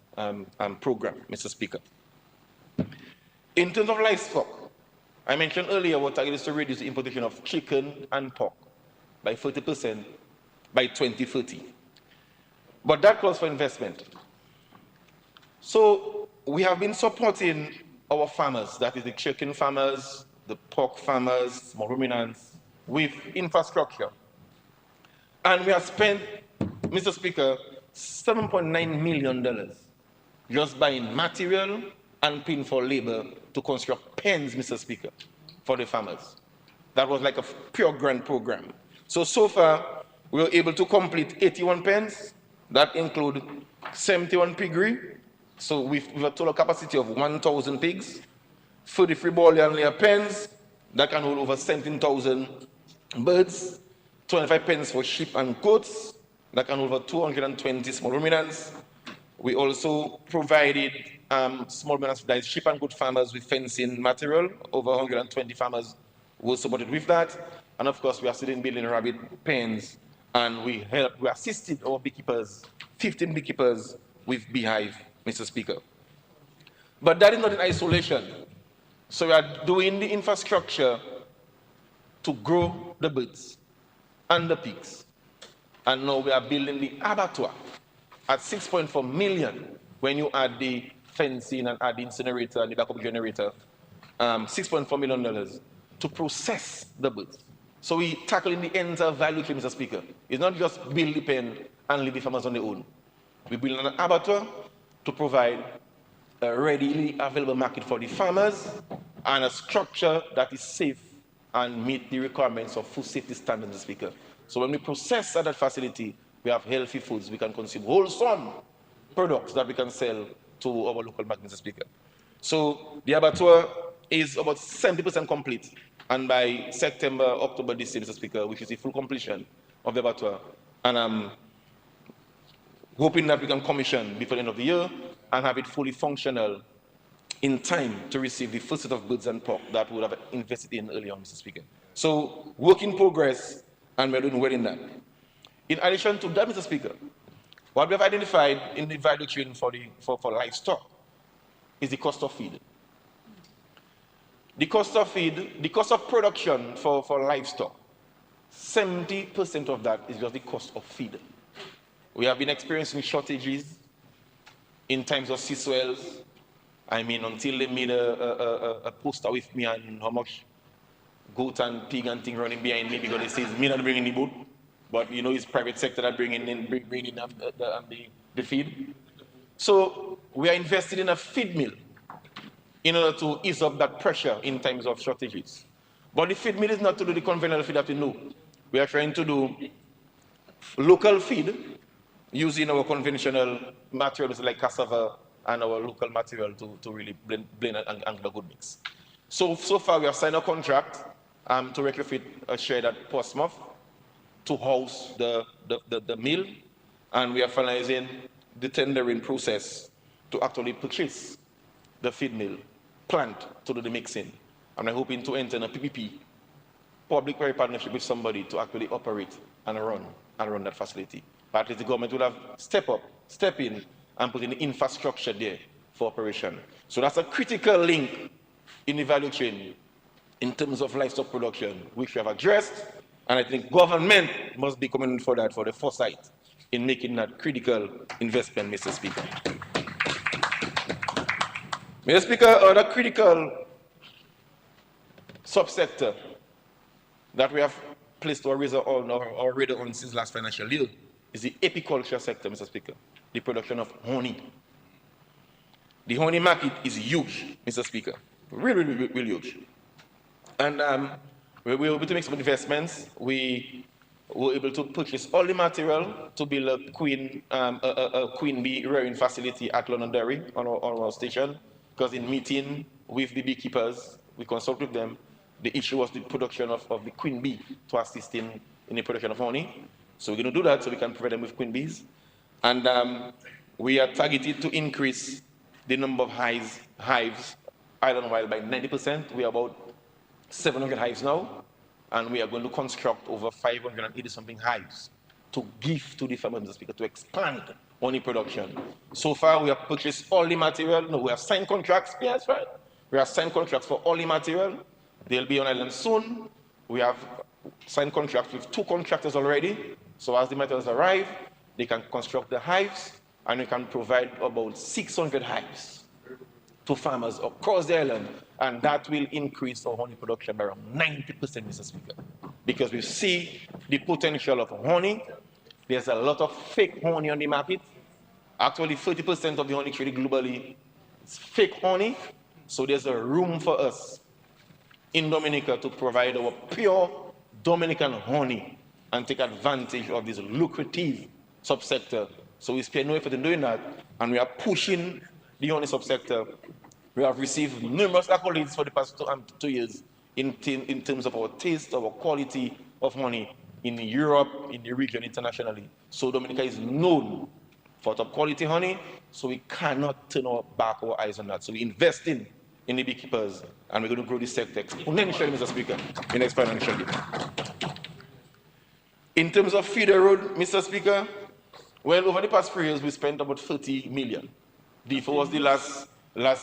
program, Mr. Speaker. In terms of livestock, I mentioned earlier our target is to reduce the importation of chicken and pork by 30% by 2030. But that calls for investment. So we have been supporting our farmers, that is the chicken farmers, the pork farmers, small ruminants, with infrastructure. And we have spent, Mr. Speaker, $7.9 million just buying material and paying for labor to construct pens, Mr. Speaker, for the farmers. That was like a pure grant program. So far, we were able to complete 81 pens. That include 71 piggery. So with a total capacity of 1,000 pigs, 33 boiler and layer pens that can hold over 17,000 birds, 25 pens for sheep and goats that can hold over 220 small ruminants. We also provided small ruminants, that is sheep and goat farmers with fencing material. Over 120 farmers were supported with that. And of course, we are still in building rabbit pens, and we assisted our beekeepers, 15 beekeepers with beehive, Mr. Speaker. But that is not in isolation. So we are doing the infrastructure to grow the birds and the pigs. And now we are building the abattoir at 6.4 million when you add the fencing and add the incinerator and the backup generator, $6.4 million to process the birds. So we tackling the entire value chain, Mr. Speaker. It's not just build the pen and leave the farmers on their own. We build an abattoir to provide a readily available market for the farmers and a structure that is safe and meet the requirements of food safety standards, Mr. Speaker. So when we process at that facility, we have healthy foods, we can consume wholesome products that we can sell to our local market, Mr. Speaker. So the abattoir is about 70% complete. And by September, October this year, Mr. Speaker, which is the full completion of the abattoir. And I'm hoping that we can commission before the end of the year and have it fully functional in time to receive the first set of goods and pork that we would have invested in earlier on, Mr. Speaker. So work in progress, and we're doing well in that. In addition to that, Mr. Speaker, what we have identified in the value chain for livestock is the cost of feed. The cost of feed, the cost of production for livestock, 70% of that is just the cost of feed. We have been experiencing shortages in times of sea swells. I mean, until they made a poster with me and how much goat and pig and thing running behind me because they say me not bringing the boat, but you know it's private sector that bringing in the feed. So we are invested in a feed mill in order to ease up that pressure in times of shortages. But the feed mill is not to do the conventional feed that we know. We are trying to do local feed using our conventional materials like cassava and our local material to really blend and get a good mix. So far we have signed a contract to retrofit a shed at Portsmouth to house the mill, and we are finalizing the tendering process to actually purchase the feed mill plant to do the mixing. And I'm hoping to enter in a PPP, public-private partnership with somebody to actually operate and run that facility. But at least the government will have step in and put in the infrastructure there for operation. So that's a critical link in the value chain in terms of livestock production, which we have addressed, and I think government must be coming for that, for the foresight in making that critical investment, Mr. Speaker. Mr. Speaker, other critical subsector that we have placed our radar on since last financial year is the apiculture sector, Mr. Speaker, the production of honey. The honey market is huge, Mr. Speaker, really huge. And we were able to make some investments. We were able to purchase all the material to build a queen bee rearing facility at Londonderry on our station. Because in meeting with the beekeepers, we consulted with them. The issue was the production of the queen bee to assist in the production of honey. So we're going to do that so we can provide them with queen bees. And we are targeted to increase the number of hives island-wide by 90%. We are about 700 hives now, and we are going to construct over 580-something hives to give to the farmers, Mr. Speaker, to expand honey production. So far, we have purchased all the material. No, we have signed contracts. Yes, right. We have signed contracts for all the material. They'll be on island soon. We have signed contracts with 2 contractors already. So as the materials arrive, they can construct the hives, and we can provide about 600 hives to farmers across the island, and that will increase our honey production by around 90%, Mr. Speaker. Because we see the potential of honey. There's a lot of fake honey on the market. Actually, 30% of the honey traded globally is fake honey. So there's a room for us in Dominica to provide our pure Dominican honey and take advantage of this lucrative subsector. So we spare no effort in doing that, and we are pushing the honey subsector. We have received numerous accolades for the past 2 years in terms of our taste, our quality of honey in Europe, in the region, internationally. So Dominica is known for top quality honey, so we cannot turn our eyes on that. So we invest in the beekeepers, and we're going to grow this sector exponentially, Mr. Speaker, in the next financial year. In terms of feeder road, Mr. Speaker, well, over the past 3 years, we spent about 30 million. D4 was the last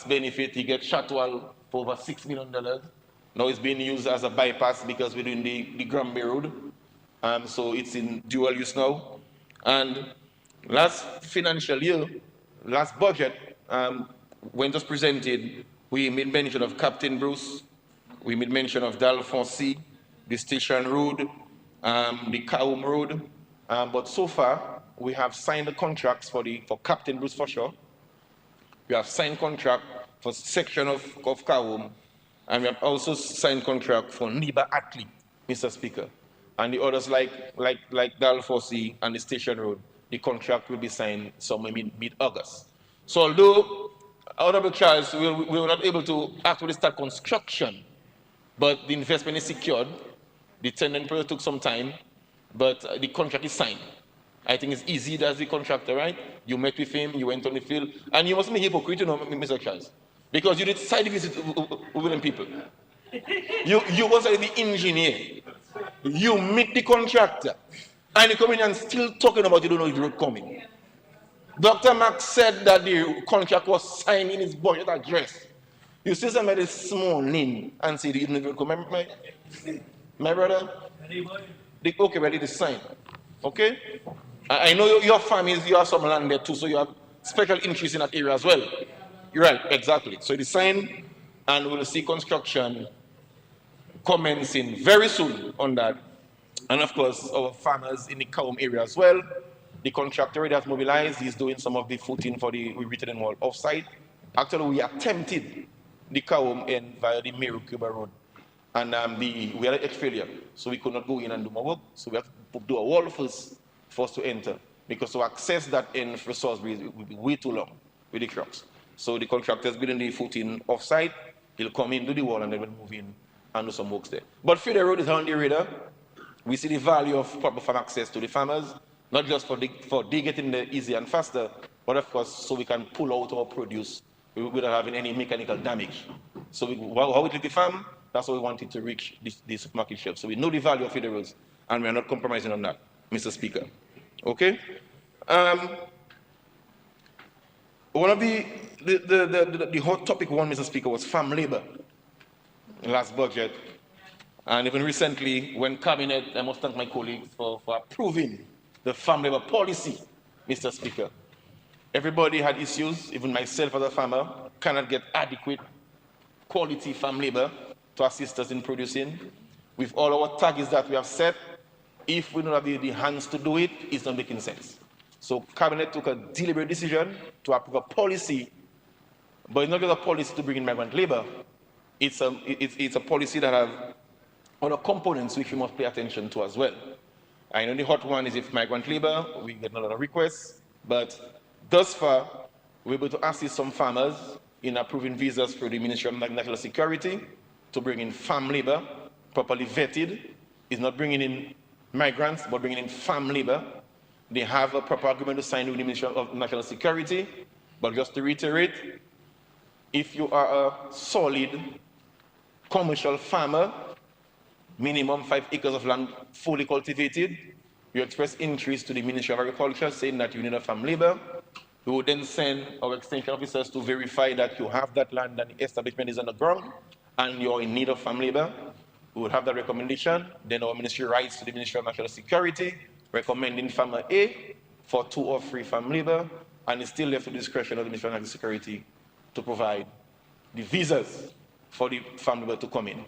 benefit. He gets Chatwal for over $6 million. Now it's being used as a bypass because we're doing the Granby Road. So it's in dual use now. And last financial year, last budget, when it was presented, we made mention of Captain Bruce, we made mention of Dalfonsi, the Station Road, the Kaum Road. But so far, we have signed the contracts for Captain Bruce for sure. We have signed contract for section of Kaum, and we have also signed contract for Niba Atli, Mr. Speaker. And the others like Dalfonsi and the Station Road, the contract will be signed somewhere mid-August. So although Honorable Charles, we were not able to actually start construction, but the investment is secured. The tendering process took some time, but the contract is signed. I think it's easy as the contractor, right? You met with him, you went on the field, and you mustn't be hypocrite, you know, Mr. Charles, because you did side visit with them people. You was the engineer. You meet the contractor, and you come in and still talking about you don't know if the road coming. Dr. Max said that the contract was signed in his budget address. You see somebody this morning and say the road coming, my brother? Okay, ready to sign. Okay? I know your families, you have some land there too, so you have special interest in that area as well. You're right, exactly. So it is signed, and we'll see construction commencing very soon on that. And of course, our farmers in the Kaum area as well. The contractor already has mobilized. He's doing some of the footing for the retaining wall offsite. Actually, we attempted the Kaum end via the Meru Cuba Road. And we had a failure, so we could not go in and do more work. So we have to do a wall first for us to enter, because to access that end for Salisbury will be way too long with the trucks. So the contractor is building the footing offsite. He'll come in, do the wall, and then we'll move in and do some works there. But Feeder Road is on the radar. We see the value of proper farm access to the farmers, not just for they getting there easier and faster, but of course so we can pull out our produce without having any mechanical damage. So how we take the farm, that's what we wanted to reach the supermarket shelf. So we know the value of Feeder Roads, and we are not compromising on that, Mr. Speaker. Okay? One of the hot topic one, Mr. Speaker, was farm labor last budget. And even recently, when Cabinet, I must thank my colleagues for approving the farm labor policy, Mr. Speaker. Everybody had issues, even myself as a farmer, cannot get adequate quality farm labor to assist us in producing. With all our targets that we have set, if we don't have the hands to do it, it's not making sense. So Cabinet took a deliberate decision to approve a policy, but it's not just a policy to bring in migrant labor, it's a policy that have other components which we must pay attention to as well. I know the hot one is if migrant labor, we get a lot of requests, but thus far, we're able to assist some farmers in approving visas through the Ministry of National Security to bring in farm labor, properly vetted. It's not bringing in migrants, but bringing in farm labor. They have a proper agreement to sign with the Ministry of National Security, but just to reiterate, if you are a solid commercial farmer, minimum 5 acres of land fully cultivated, you express interest to the Ministry of Agriculture saying that you need a farm labor. We would then send our extension officers to verify that you have that land and the establishment is on the ground and you're in need of farm labor. We would have that recommendation. Then our ministry writes to the Ministry of National Security recommending farmer A for 2 or 3 farm labor, and it's still left to the discretion of the Ministry of National Security to provide the visas for the farm labor to come in.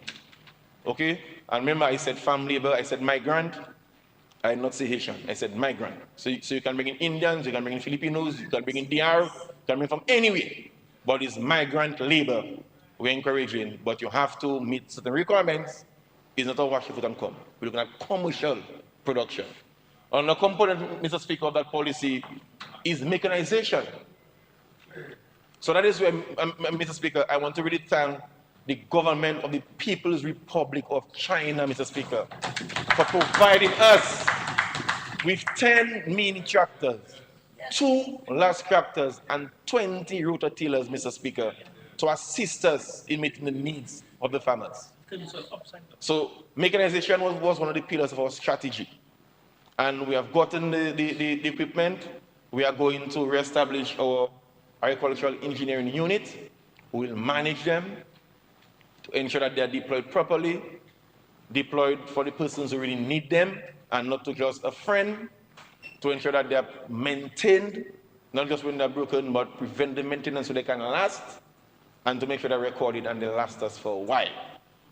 Okay? And remember, I said farm labor, I said migrant. I did not say Haitian, I said migrant. So you can bring in Indians, you can bring in Filipinos, you can bring in DR, you can bring from anywhere. But it's migrant labor we're encouraging, but you have to meet certain requirements. It's not a wash your foot and come. We're looking at commercial production. And a component, Mr. Speaker, of that policy is mechanization. So that is where, Mr. Speaker, I want to really thank the government of the People's Republic of China, Mr. Speaker, for providing us with 10 mini tractors, 2 large tractors, and 20 rototillers, Mr. Speaker, to assist us in meeting the needs of the farmers. So mechanization was one of the pillars of our strategy. And we have gotten the equipment. We are going to reestablish our agricultural engineering unit. We will manage them to ensure that they are deployed properly, deployed for the persons who really need them, and not to just a friend, to ensure that they are maintained, not just when they're broken, but prevent the maintenance so they can last, and to make sure they're recorded and they last us for a while.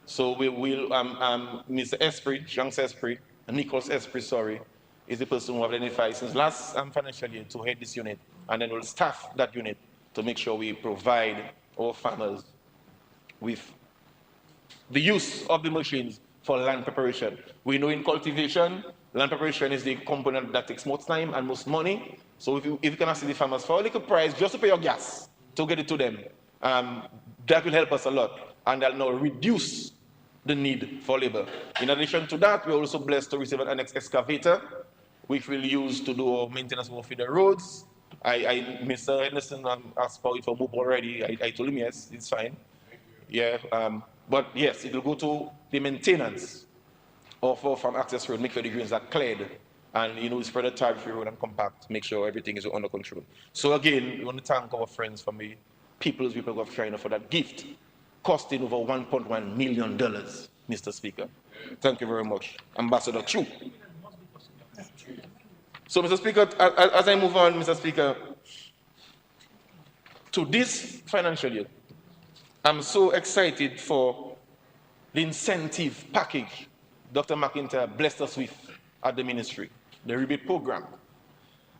So we will, Mr. Esprit, Jean Esprit, Nicholas Esprit, sorry, is the person who have identified since last financial year to head this unit, and then we'll staff that unit to make sure we provide our farmers with the use of the machines for land preparation. We know in cultivation, land preparation is the component that takes most time and most money. So if you can assist the farmers for a little price just to pay your gas to get it to them, that will help us a lot, and that'll now reduce the need for labor. In addition to that, we're also blessed to receive an excavator, which we'll use to do our maintenance of the roads. Mr. Henderson asked for it for MOOP already. I told him yes, it's fine. Yeah, but yes, it will go to the maintenance of our farm access road, make sure the greens are cleared, and spread a tariff road and compact, make sure everything is under control. So again, we want to thank our friends from the People's Republic of China for that gift, costing over $1.1 million, Mr. Speaker. Thank you very much, Ambassador Chu. So, Mr. Speaker, as I move on, Mr. Speaker, to this financial year, I'm so excited for the incentive package Dr. McIntyre blessed us with at the ministry, the rebate program.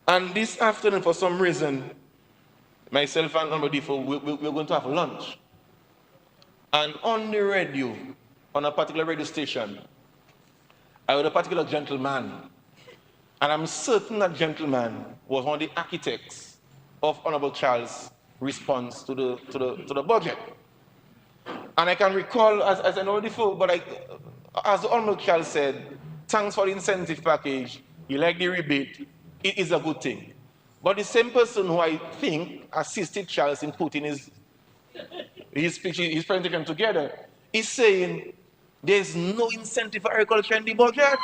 And this afternoon, for some reason, myself and Honorable Defoe, we're going to have lunch. And on the radio, on a particular radio station, I heard a particular gentleman, and I'm certain that gentleman was one of the architects of Honorable Charles' response to the budget. And I can recall, as I know before, but as the Honorable Charles said, thanks for the incentive package, you like the rebate, it is a good thing. But the same person who I think assisted Charles in putting his presentation together is saying there's no incentive for agriculture in the budget.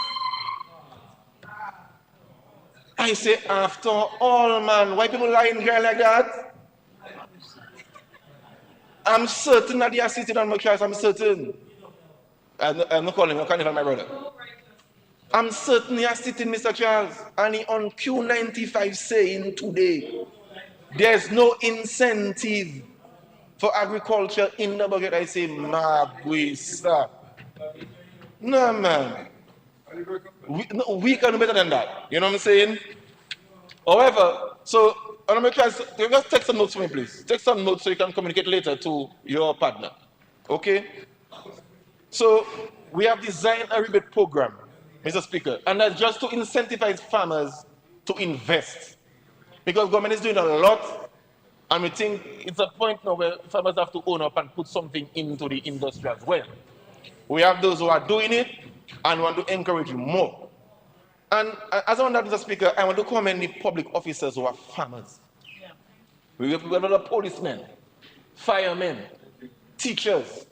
I say, after all, man, why people lying here like that? I'm certain that they assisted on my Charles, I'm certain. I'm not calling him, I can't even my brother. I'm certain he assisted Mr. Charles, and he on Q95 saying today, there's no incentive for agriculture in the budget. I say, Magwisa. No, man. We can do better than that. You know what I'm saying? However, so, just take some notes for me, please. Take some notes so you can communicate later to your partner. Okay? So we have designed a rebate program, Mr. Speaker, and that's just to incentivize farmers to invest. Because government is doing a lot, and we think it's a point now where farmers have to own up and put something into the industry as well. We have those who are doing it and want to encourage more. And as I want that, Mr. Speaker, I want to commend the public officers who are farmers. We have a lot of policemen, firemen, teachers,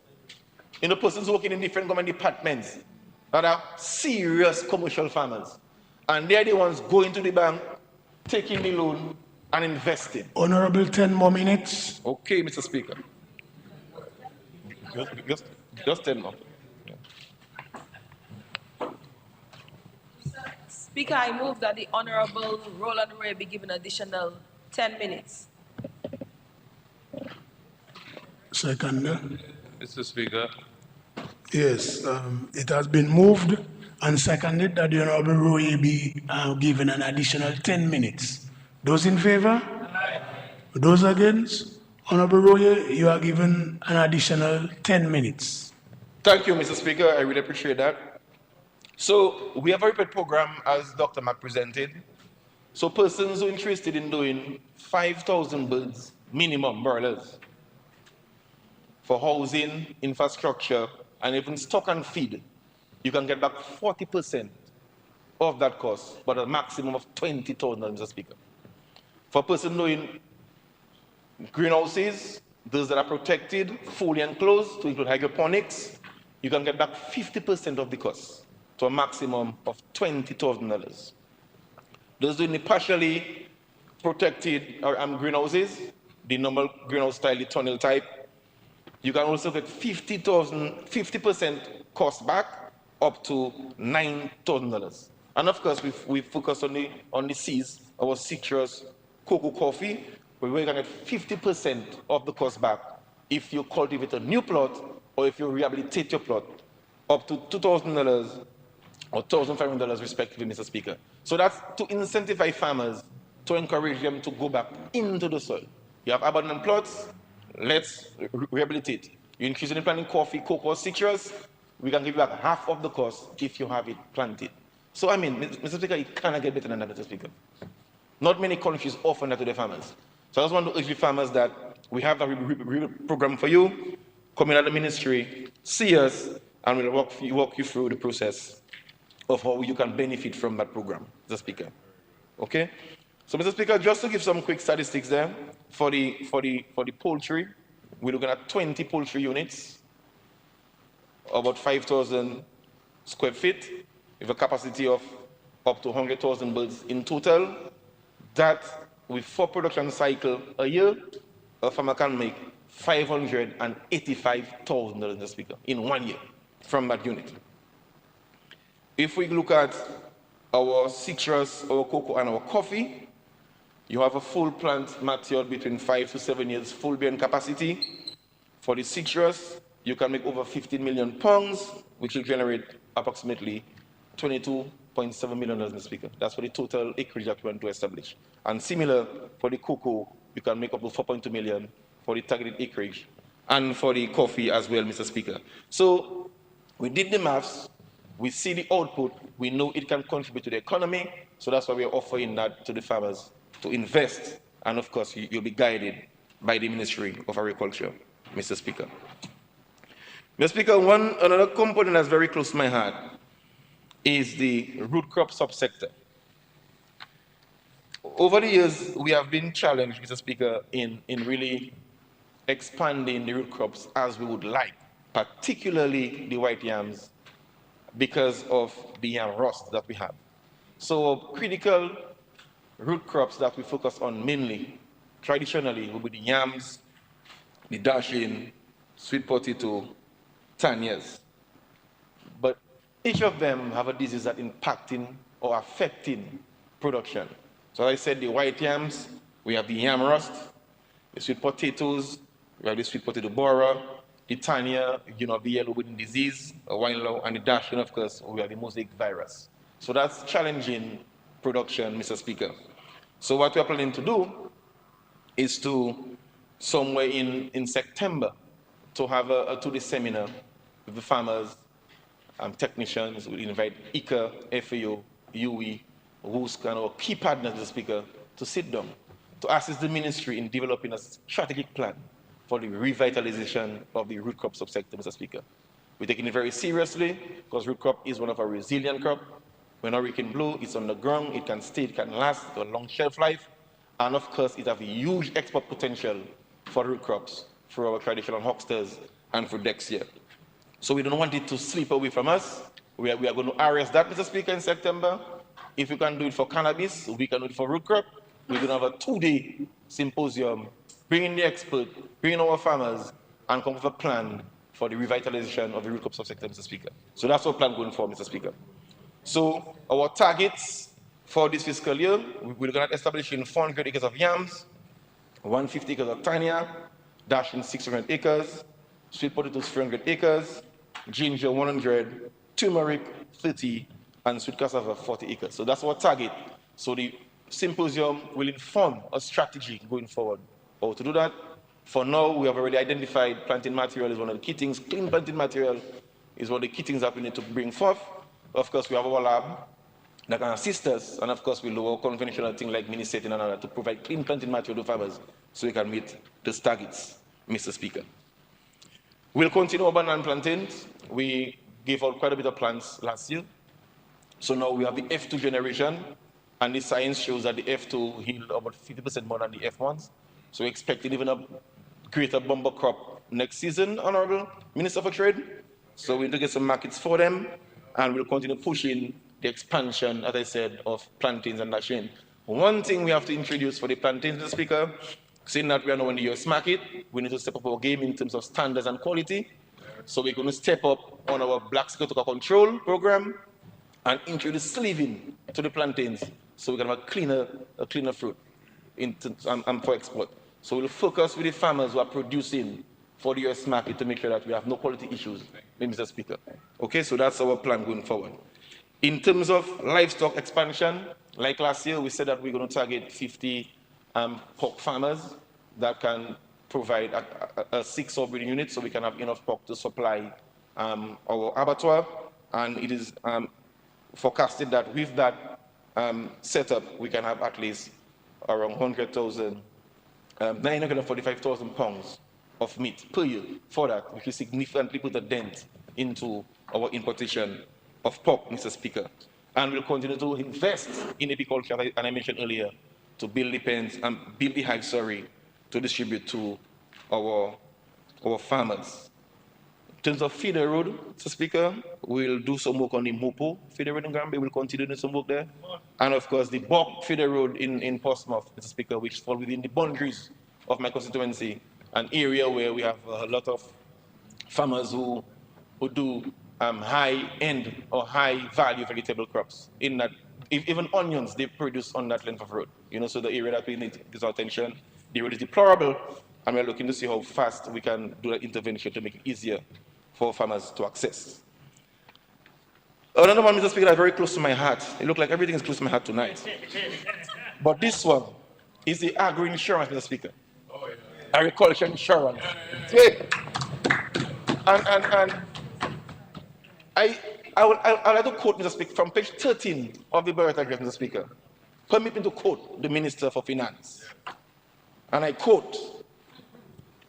persons working in different government departments that are serious commercial farmers. And they're the ones going to the bank, taking the loan, and investing. Honorable, 10 more minutes. Okay, Mr. Speaker. Just 10 more. Speaker, I move that the Honorable Roland Ray be given additional 10 minutes. Seconder. Mr. Speaker, Yes, it has been moved and seconded that the Honorable Roy be given an additional 10 minutes. Those in favor? Aye. Those against? Honorable Roy, you are given an additional 10 minutes. Thank you, Mr. Speaker. I really appreciate that. So we have a rebate program, as Dr. Mack presented. So persons who are interested in doing 5,000 birds minimum broilers for housing, infrastructure, and even stock and feed, you can get back 40% of that cost, but a maximum of 20,000, Mr. Speaker. For a person doing greenhouses, those that are protected, fully enclosed, to include hydroponics, you can get back 50% of the cost, to a maximum of $20,000. Those doing the partially protected greenhouses, the normal greenhouse style, the tunnel type, you can also get 50% cost back up to $9,000. And of course, we focus on the C's, our citrus, cocoa, coffee, where we can get 50% of the cost back if you cultivate a new plot or if you rehabilitate your plot, up to $2,000 or $1,500 respectively, Mr. Speaker. So that's to incentivize farmers, to encourage them to go back into the soil. You have abandoned plots, let's rehabilitate. You increase in planting coffee, cocoa, citrus, we can give you back half of the cost if you have it planted. So I mean, Mr. Speaker, it cannot get better than that, Mr. Speaker. Not many countries offer that to their farmers. So I just want to urge the farmers that we have a program for you. Come in at the ministry, see us, and we'll walk you through the process of how you can benefit from that program, Mr. Speaker. Okay? So, Mr. Speaker, just to give some quick statistics there, for the poultry, we're looking at 20 poultry units, about 5,000 square feet, with a capacity of up to 100,000 birds in total. That, with 4 production cycles a year, a farmer can make $585,000, Mr. Speaker, in 1 year from that unit. If we look at our citrus, our cocoa, and our coffee, you have a full plant matured between 5 to 7 years full bearing capacity. For the citrus, you can make over 15 million pounds, which will generate approximately $22.7 million, Mr. Speaker. That's for the total acreage that we want to establish. And similar for the cocoa, you can make up to 4.2 million for the targeted acreage, and for the coffee as well, Mr. Speaker. So we did the maths, we see the output, we know it can contribute to the economy, so that's why we're offering that to the farmers to invest, and of course you'll be guided by the Ministry of Agriculture, Mr. Speaker. Mr. Speaker, another component that's very close to my heart is the root crop subsector. Over the years, we have been challenged, Mr. Speaker, in really expanding the root crops as we would like, particularly the white yams, because of the yam rust that we have. So critical root crops that we focus on mainly, traditionally, will be the yams, the dashing, sweet potato, tanyas. But each of them have a disease that impacting or affecting production. So as I said, the white yams, we have the yam rust, the sweet potatoes, we have the sweet potato borer, the tanya, the yellow wooden disease, wine low, and the dashing, of course, we have the mosaic virus. So that's challenging production, Mr. Speaker. So what we're planning to do is to, somewhere in September, to have a two-day seminar with the farmers, technicians. We invite ICA, FAO, UE, who's kind of key partners, Mr. Speaker, to sit down, to assist the ministry in developing a strategic plan for the revitalization of the root crop subsector, Mr. Speaker. We're taking it very seriously because root crop is one of our resilient crop. When a hurricane blows, it's on the ground, it can stay, it can last, it's a long shelf life, and of course, it has a huge export potential for root crops, for our traditional hucksters, and for next year. So we don't want it to slip away from us. We are going to arrest that, Mr. Speaker, in September. If we can do it for cannabis, we can do it for root crop. We're going to have a two-day symposium, bringing the expert, bringing our farmers, and come up with a plan for the revitalization of the root crop subsector, Mr. Speaker. So that's our plan going forward, Mr. Speaker. So our targets for this fiscal year, we're looking at establishing 400 acres of yams, 150 acres of tanya, dashing 600 acres, sweet potatoes 300 acres, ginger 100, turmeric 30, and sweet cassava 40 acres. So that's our target. So the symposium will inform a strategy going forward. How to do that? For now, we have already identified planting material as one of the key things. Clean planting material is one of the key things that we need to bring forth. Of course, we have our lab that can assist us, and of course, we lower conventional things like mini setting and other to provide clean planting material to farmers so we can meet those targets, Mr. Speaker. We'll continue our banana plantains. We gave out quite a bit of plants last year. So now we have the F2 generation, and the science shows that the F2 yield about 50% more than the F1s. So we're expecting even a greater bumper crop next season, Honorable Minister for Trade. So we need to get some markets for them, and we'll continue pushing the expansion, as I said, of plantains and dashing. One thing we have to introduce for the plantains, Mr. Speaker, seeing that we are now in the US market, we need to step up our game in terms of standards and quality. So we're going to step up on our black scottica control program and introduce sleeving to the plantains so we can have a cleaner fruit for export. So we'll focus with the farmers who are producing for the US market to make sure that we have no quality issues, Mr. Speaker. Okay, so that's our plan going forward. In terms of livestock expansion, like last year, we said that we're going to target 50 pork farmers that can provide a 6 breeding units so we can have enough pork to supply our abattoir. And it is forecasted that with that setup, we can have at least around 945,000 pounds of meat per year for that, which will significantly put a dent into our importation of pork, Mr. Speaker. And we'll continue to invest in apiculture, and I mentioned earlier, to build the pens and build the hives, to distribute to our farmers. In terms of feeder road, Mr. Speaker, we'll do some work on the Mopo feeder road in Gambia. We'll continue doing some work there. And of course, the Bok feeder road in Portsmouth, Mr. Speaker, which falls within the boundaries of my constituency, an area where we have a lot of farmers who do high-end or high-value vegetable crops. In that, even onions, they produce on that length of road. So the area that we need this attention, the road is deplorable, and we're looking to see how fast we can do that intervention to make it easier for farmers to access. Another one, Mr. Speaker, that's very close to my heart. It looks like everything is close to my heart tonight. But this one is the agro-insurance, Mr. Speaker. Agriculture insurance. And I'd like to quote, Mr. Speaker, from page 13 of the Barrett Address, Mr. Speaker. Permit me to quote the Minister for Finance. And I quote,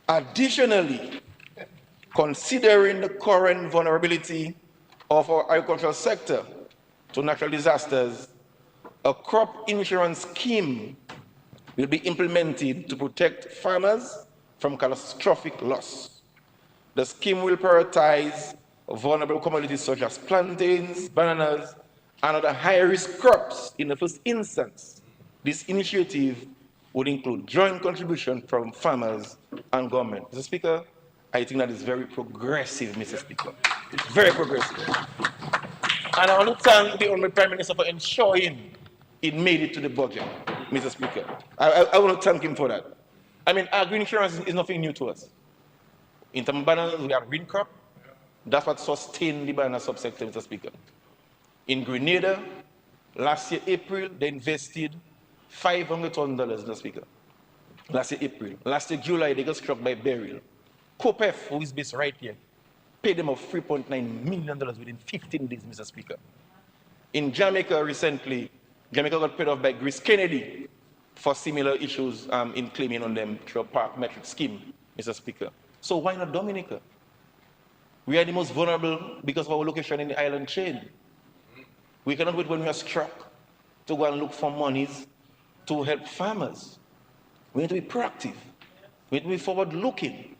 additionally, considering the current vulnerability of our agricultural sector to natural disasters, a crop insurance scheme will be implemented to protect farmers from catastrophic loss. The scheme will prioritize vulnerable commodities such as plantains, bananas, and other high-risk crops. In the first instance, this initiative would include joint contribution from farmers and government. Mr. Speaker, I think that is very progressive, Mr. Speaker. It's very progressive. And I want to thank the Honorable Prime Minister for ensuring it made it to the budget, Mr. Speaker. I want to thank him for that. I mean, our green insurance is nothing new to us. In terms of bananas, we have green crop. That's what sustained the banana subsector, Mr. Speaker. In Grenada, last year, April, they invested $500,000, Mr. Speaker. Last year, April. Last year, July, they got struck by burial. COPEF, who is based right here, paid them of $3.9 million within 15 days, Mr. Speaker. In Jamaica recently, Jamaica got paid off by Grace Kennedy for similar issues in claiming on them through a park metric scheme, Mr. Speaker. So why not Dominica? We are the most vulnerable because of our location in the island chain. We cannot wait when we are struck to go and look for monies to help farmers. We need to be proactive. We need to be forward-looking.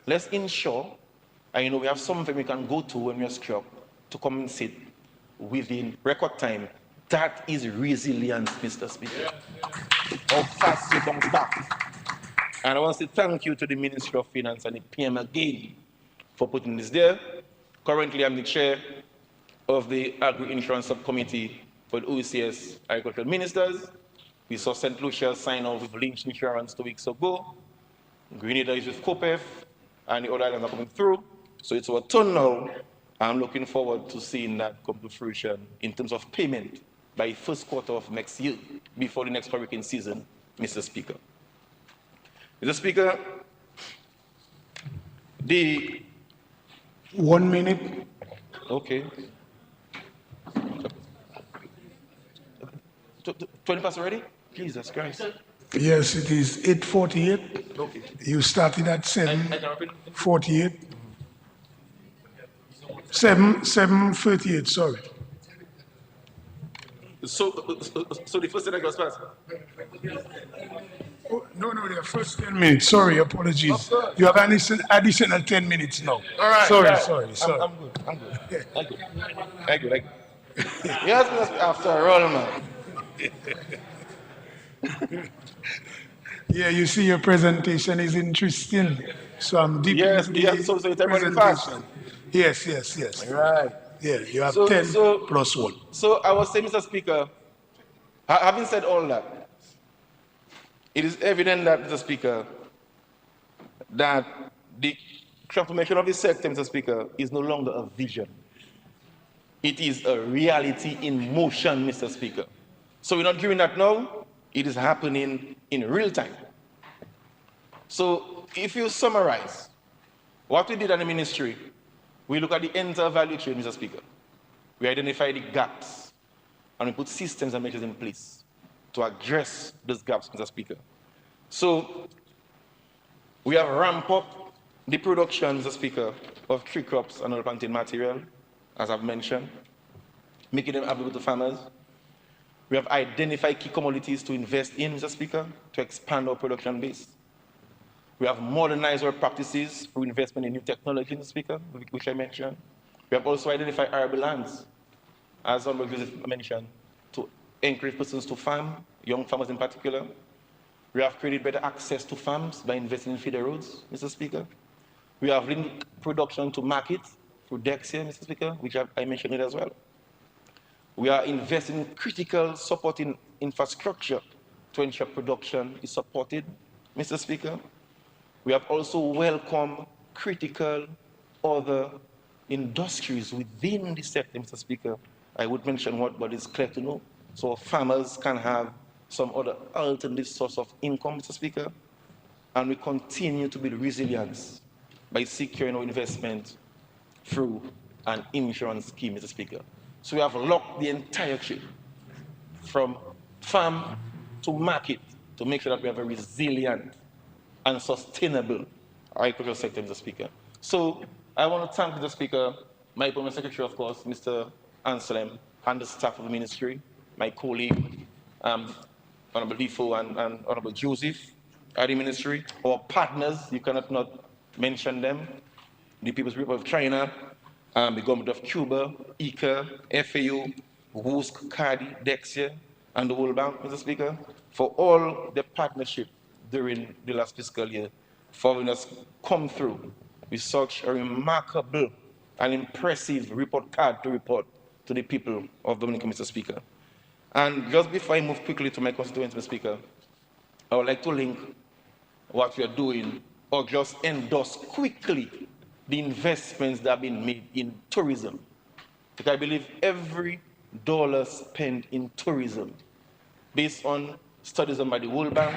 Let's ensure, and you know, we have something we can go to when we are struck to compensate within record time. That is resilience, Mr. Speaker. How fast you don't stop. And I want to say thank you to the Ministry of Finance and the PM again for putting this there. Currently, I'm the chair of the Agri-Insurance Subcommittee for the OECS Agricultural Ministers. We saw St. Lucia sign off with Lynch Insurance 2 weeks ago. Grenada is with COPEF, and the other islands are coming through. So it's our turn now. I'm looking forward to seeing that come to fruition in terms of payment by first quarter of next year, before the next hurricane season, Mr. Speaker. Mr. Speaker, the 1 minute. okay. 20 past already? Jesus Christ. Yes, it is 8:48. Okay. You started at I can repeat. 7:48. 7:38. Sorry. So the first thing I got passed. Oh, no, the first 10 minutes. Sorry, apologies. You have an additional 10 minutes now. All right. Sorry, right. sorry. I'm good. I'm good. Yes, after all, man. Yeah, you see, your presentation is interesting. So I'm deep Yes, into yes. the So it's everybody fast. presentation. Yes. Right. Yeah, you have So- 10 so- plus 1. So I was saying, Mr. Speaker, having said all that, it is evident that, Mr. Speaker, that the transformation of the sector, Mr. Speaker, is no longer a vision. It is a reality in motion, Mr. Speaker. So we're not doing that now. It is happening in real time. So if you summarize what we did at the ministry, we look at the entire value chain, Mr. Speaker. We identify the gaps, and we put systems and measures in place to address those gaps, Mr. Speaker. So we have ramped up the production, Mr. Speaker, of tree crops and other planting material, as I've mentioned, making them available to farmers. We have identified key commodities to invest in, Mr. Speaker, to expand our production base. We have modernized our practices through investment in new technology, Mr. Speaker, which I mentioned. We have also identified arable lands, as Honorable Joseph mentioned, to encourage persons to farm, young farmers in particular. We have created better access to farms by investing in feeder roads, Mr. Speaker. We have linked production to market through decks here, Mr. Speaker, which I mentioned it as well. We are investing in critical supporting infrastructure to ensure production is supported, Mr. Speaker. We have also welcomed critical other industries within the sector, Mr. Speaker. I would mention what is clear to know. So farmers can have some other alternative source of income, Mr. Speaker. And we continue to build resilience by securing our investment through an insurance scheme, Mr. Speaker. So we have locked the entire chain from farm to market to make sure that we have a resilient and sustainable agricultural sector, Mr. Speaker. So I want to thank Mr. Speaker, my Permanent Secretary, of course, Mr. Anselm, and the staff of the ministry, my colleague, Honorable Lifo and Honorable Joseph at the ministry, our partners, you cannot not mention them, the People's Republic of China, the government of Cuba, ICA, FAO, WUSC, CARDI, DEXIA, and the World Bank, Mr. Speaker, for all the partnership during the last fiscal year, for having us come through with such a remarkable and impressive report card to report to the people of Dominica, Mr. Speaker. And just before I move quickly to my constituents, Mr. Speaker, I would like to link what we are doing, or just endorse quickly the investments that have been made in tourism. Because I believe every dollar spent in tourism, based on studies done by the World Bank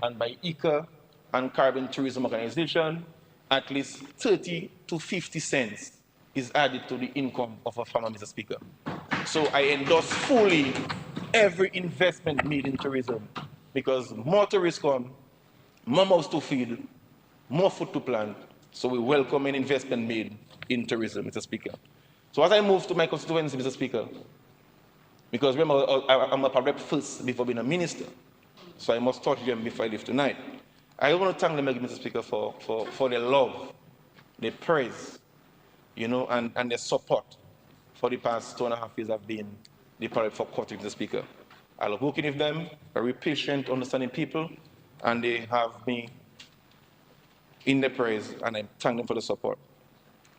and by ICA and Carbon Tourism Organization, at least 30 to 50 cents is added to the income of a farmer, Mr. Speaker. So I endorse fully every investment made in tourism, because more tourists come, more mouths to feed, more food to plant. So we welcome an investment made in tourism, Mr. Speaker. So as I move to my constituency, Mr. Speaker, because remember, I'm a rep first before being a minister, so I must touch them before I leave tonight. I want to thank them again, Mr. Speaker, for their love, their praise, and their support for the past 2.5 years I've been the parliament for court, Mr. Speaker. I love working with them, very patient, understanding people, and they have me in their praise, and I thank them for the support.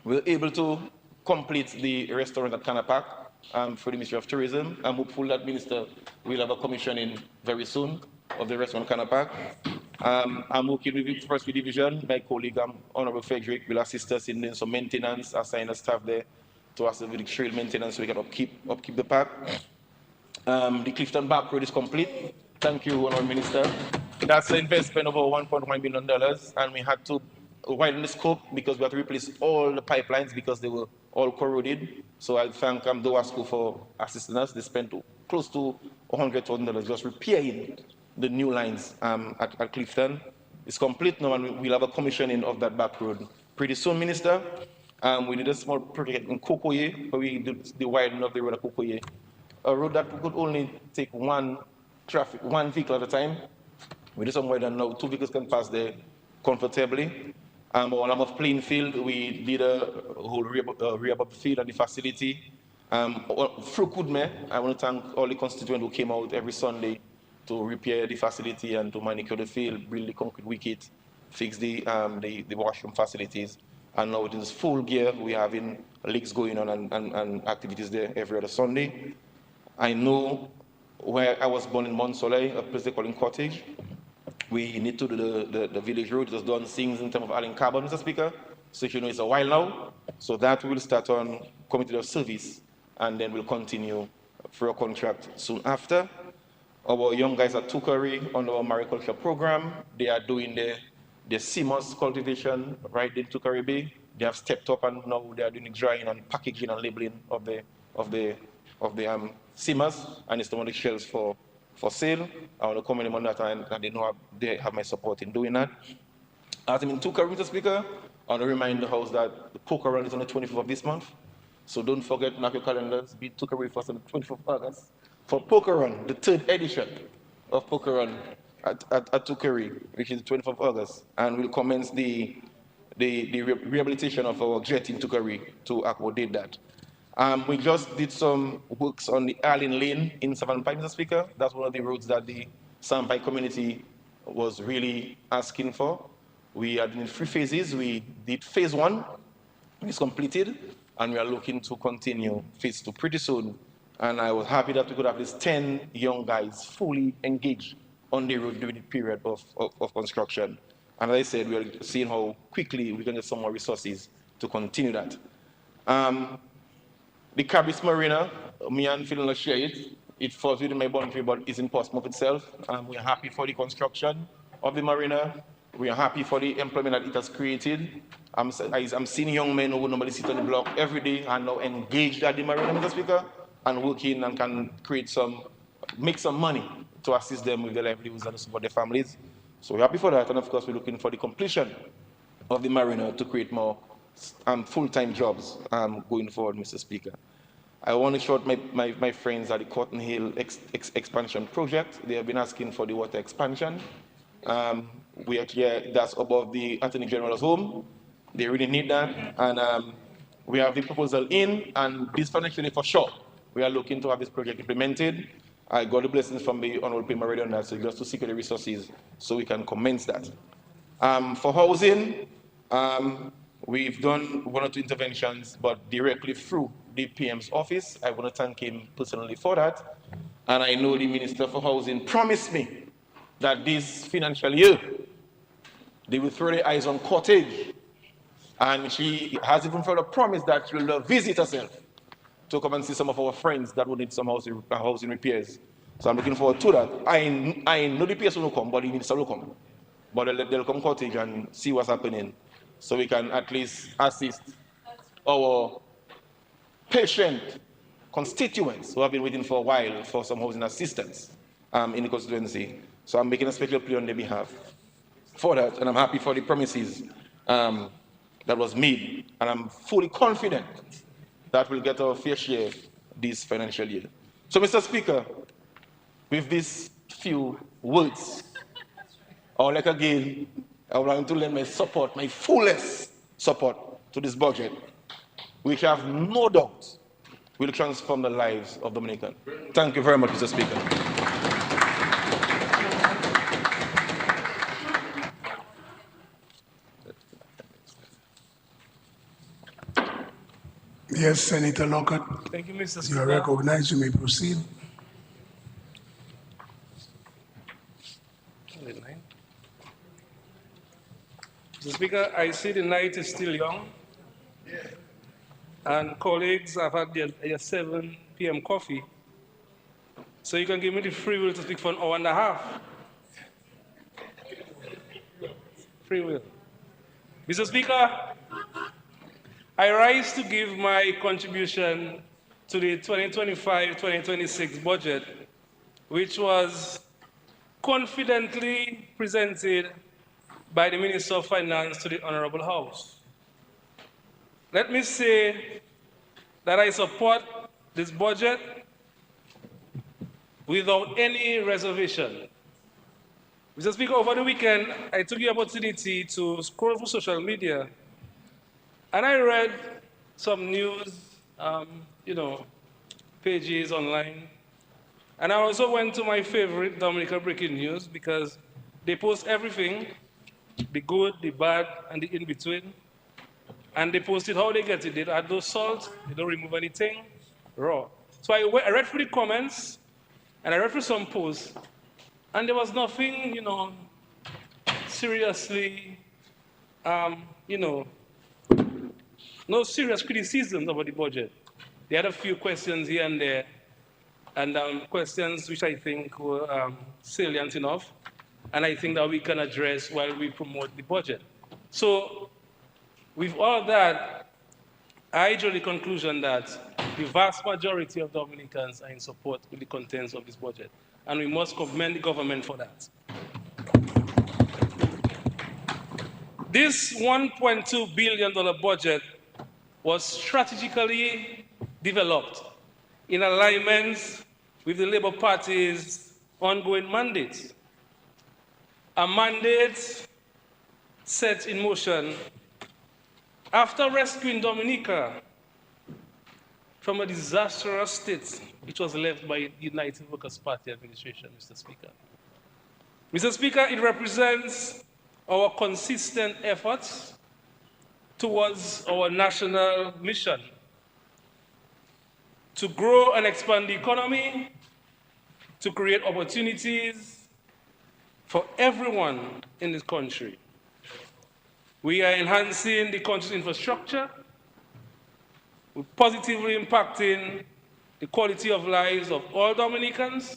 We were able to complete the restaurant at Canapac for the Ministry of Tourism. I'm hopeful that Minister will have a commissioning very soon of the restaurant Canapac. I'm working with the Forestry Division. My colleague, Honorable Frederick, will assist us in doing some maintenance, assign a staff there to assist with the trail maintenance so we can upkeep the park. The Clifton Back Road is complete. Thank you, Honorable Minister. That's an investment of over $1.1 billion, and we had to widen the scope because we had to replace all the pipelines because they were all corroded. So I thank DOASCO for assisting us. They spent close to $100,000 just repairing the new lines at Clifton. It's complete now, and we'll have a commissioning of that back road pretty soon, Minister. We did a small project in Kokoye, where we did the widening of the road at Kokoye. A road that could only take one vehicle at a time. We did some widening now, 2 vehicles can pass there comfortably. On Lamov Plain Field, we did a whole rehab of the field and the facility. Through Kudme, I want to thank all the constituents who came out every Sunday to repair the facility and to manicure the field, build the concrete wicket, fix the washroom facilities. And now it is full gear. We're having leagues going on and activities there every other Sunday. I know where I was born in Mont Soleil, a place they call in Cottage. We need to do the village road. It was done things in terms of adding carbon, Mr. Speaker. So it's a while now. So that will start on committee of service, and then we'll continue for a contract soon after. Our young guys at Tukari on our mariculture program, they are doing the CMOS cultivation right in Tukari Bay. They have stepped up, and now they are doing the drying and packaging and labeling of the CMOS, and it's one of the shells for sale. I want to comment on that, and they have my support in doing that. As I'm in Tukari, Mr. Speaker, I want to remind the House that the poker run is on the 24th of this month. So don't forget, mark your calendars, be Tukari first on the 24th of August for Poker Run, the 3rd edition of Poker Run at Tukari, which is the 24th of August. And we'll commence the rehabilitation of our jet in Tukari to accommodate that. We just did some works on the Allen Lane in Savannah Pike, Mr. Speaker. That's one of the roads that the Sampai community was really asking for. We are doing 3 phases. We did phase 1, it's completed, and we are looking to continue phase 2 pretty soon. And I was happy that we could have these 10 young guys fully engaged on the road during the period of construction. And as I said, we are seeing how quickly we can get some more resources to continue that. The Cannabis Marina, me and Phil will share it. It falls within my boundary, but it's in Portsmouth itself. We are happy for the construction of the marina. We are happy for the employment that it has created. I'm seeing young men who would normally sit on the block every day and now engaged at the marina, Mr. Speaker, and working and can make some money to assist them with their livelihoods and support their families. So we're happy for that, and of course we're looking for the completion of the marina to create more full-time jobs going forward, Mr. Speaker. I want to shout my friends at the Cotton Hill expansion project. They have been asking for the water expansion. We are here, that's above the Attorney General's home. They really need that, and we have the proposal in, and this financial year for sure, we are looking to have this project implemented. I got the blessings from the Honorable Pima already on that, so just to secure the resources so we can commence that. For housing, we've done 1 or 2 interventions, but directly through the PM's office. I want to thank him personally for that. And I know the Minister for Housing promised me that this financial year, they will throw their eyes on Cottage. And she has even further promised that she will visit herself to come and see some of our friends that will need some housing repairs. So I'm looking forward to that. I know the person will come, but the minister will come. But they'll come Cottage and see what's happening. so we can at least assist our patient constituents who have been waiting for a while for some housing assistance in the constituency. So I'm making a special plea on their behalf for that, and I'm happy for the promises that was made, and I'm fully confident that we'll get our fair share this financial year. So, Mr. Speaker, with these few words, I would like again, I would like to lend my support, my fullest support to this budget, which I have no doubt will transform the lives of Dominicans. Thank you very much, Mr. Speaker. Yes, Senator Lockhart, Thank you, Mr. you Speaker. are recognized. You may proceed. Mr. Speaker, I see the night is still young. And colleagues have had their 7 p.m. coffee. So you can give me the free will to speak for an hour and a half. Free will. Mr. Speaker, I rise to give my contribution to the 2025-2026 budget, which was confidently presented by the Minister of Finance to the Honorable House. Let me say that I support this budget without any reservation. Mr. Speaker, over the weekend, I took the opportunity to scroll through social media, and I read some news, pages online. And I also went to my favorite Dominica Breaking News because they post everything, the good, the bad, and the in-between. And they posted how they get it. They add no salt, they don't remove anything, raw. So I read through the comments, and I read through some posts, and there was nothing, seriously, no serious criticisms about the budget. They had a few questions here and there, and questions which I think were salient enough, and I think that we can address while we promote the budget. So, with all that, I draw the conclusion that the vast majority of Dominicans are in support with the contents of this budget, and we must commend the government for that. This $1.2 billion budget was strategically developed in alignment with the Labour Party's ongoing mandate. A mandate set in motion after rescuing Dominica from a disastrous state which was left by the United Workers' Party administration, Mr. Speaker. Mr. Speaker, it represents our consistent efforts towards our national mission to grow and expand the economy, to create opportunities for everyone in this country. We are enhancing the country's infrastructure, we're positively impacting the quality of lives of all Dominicans,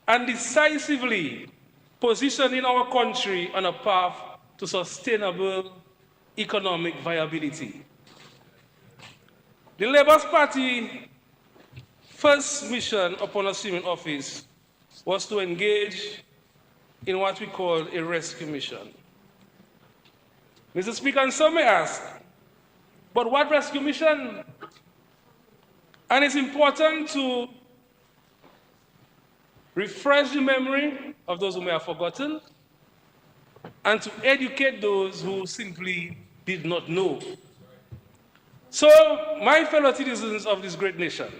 and decisively positioning our country on a path to sustainable economic viability. The Labour Party's first mission upon assuming office was to engage in what we call a rescue mission. Mr. Speaker, and some may ask, but what rescue mission? And it's important to refresh the memory of those who may have forgotten, and to educate those who simply did not know. So, my fellow citizens of this great nation,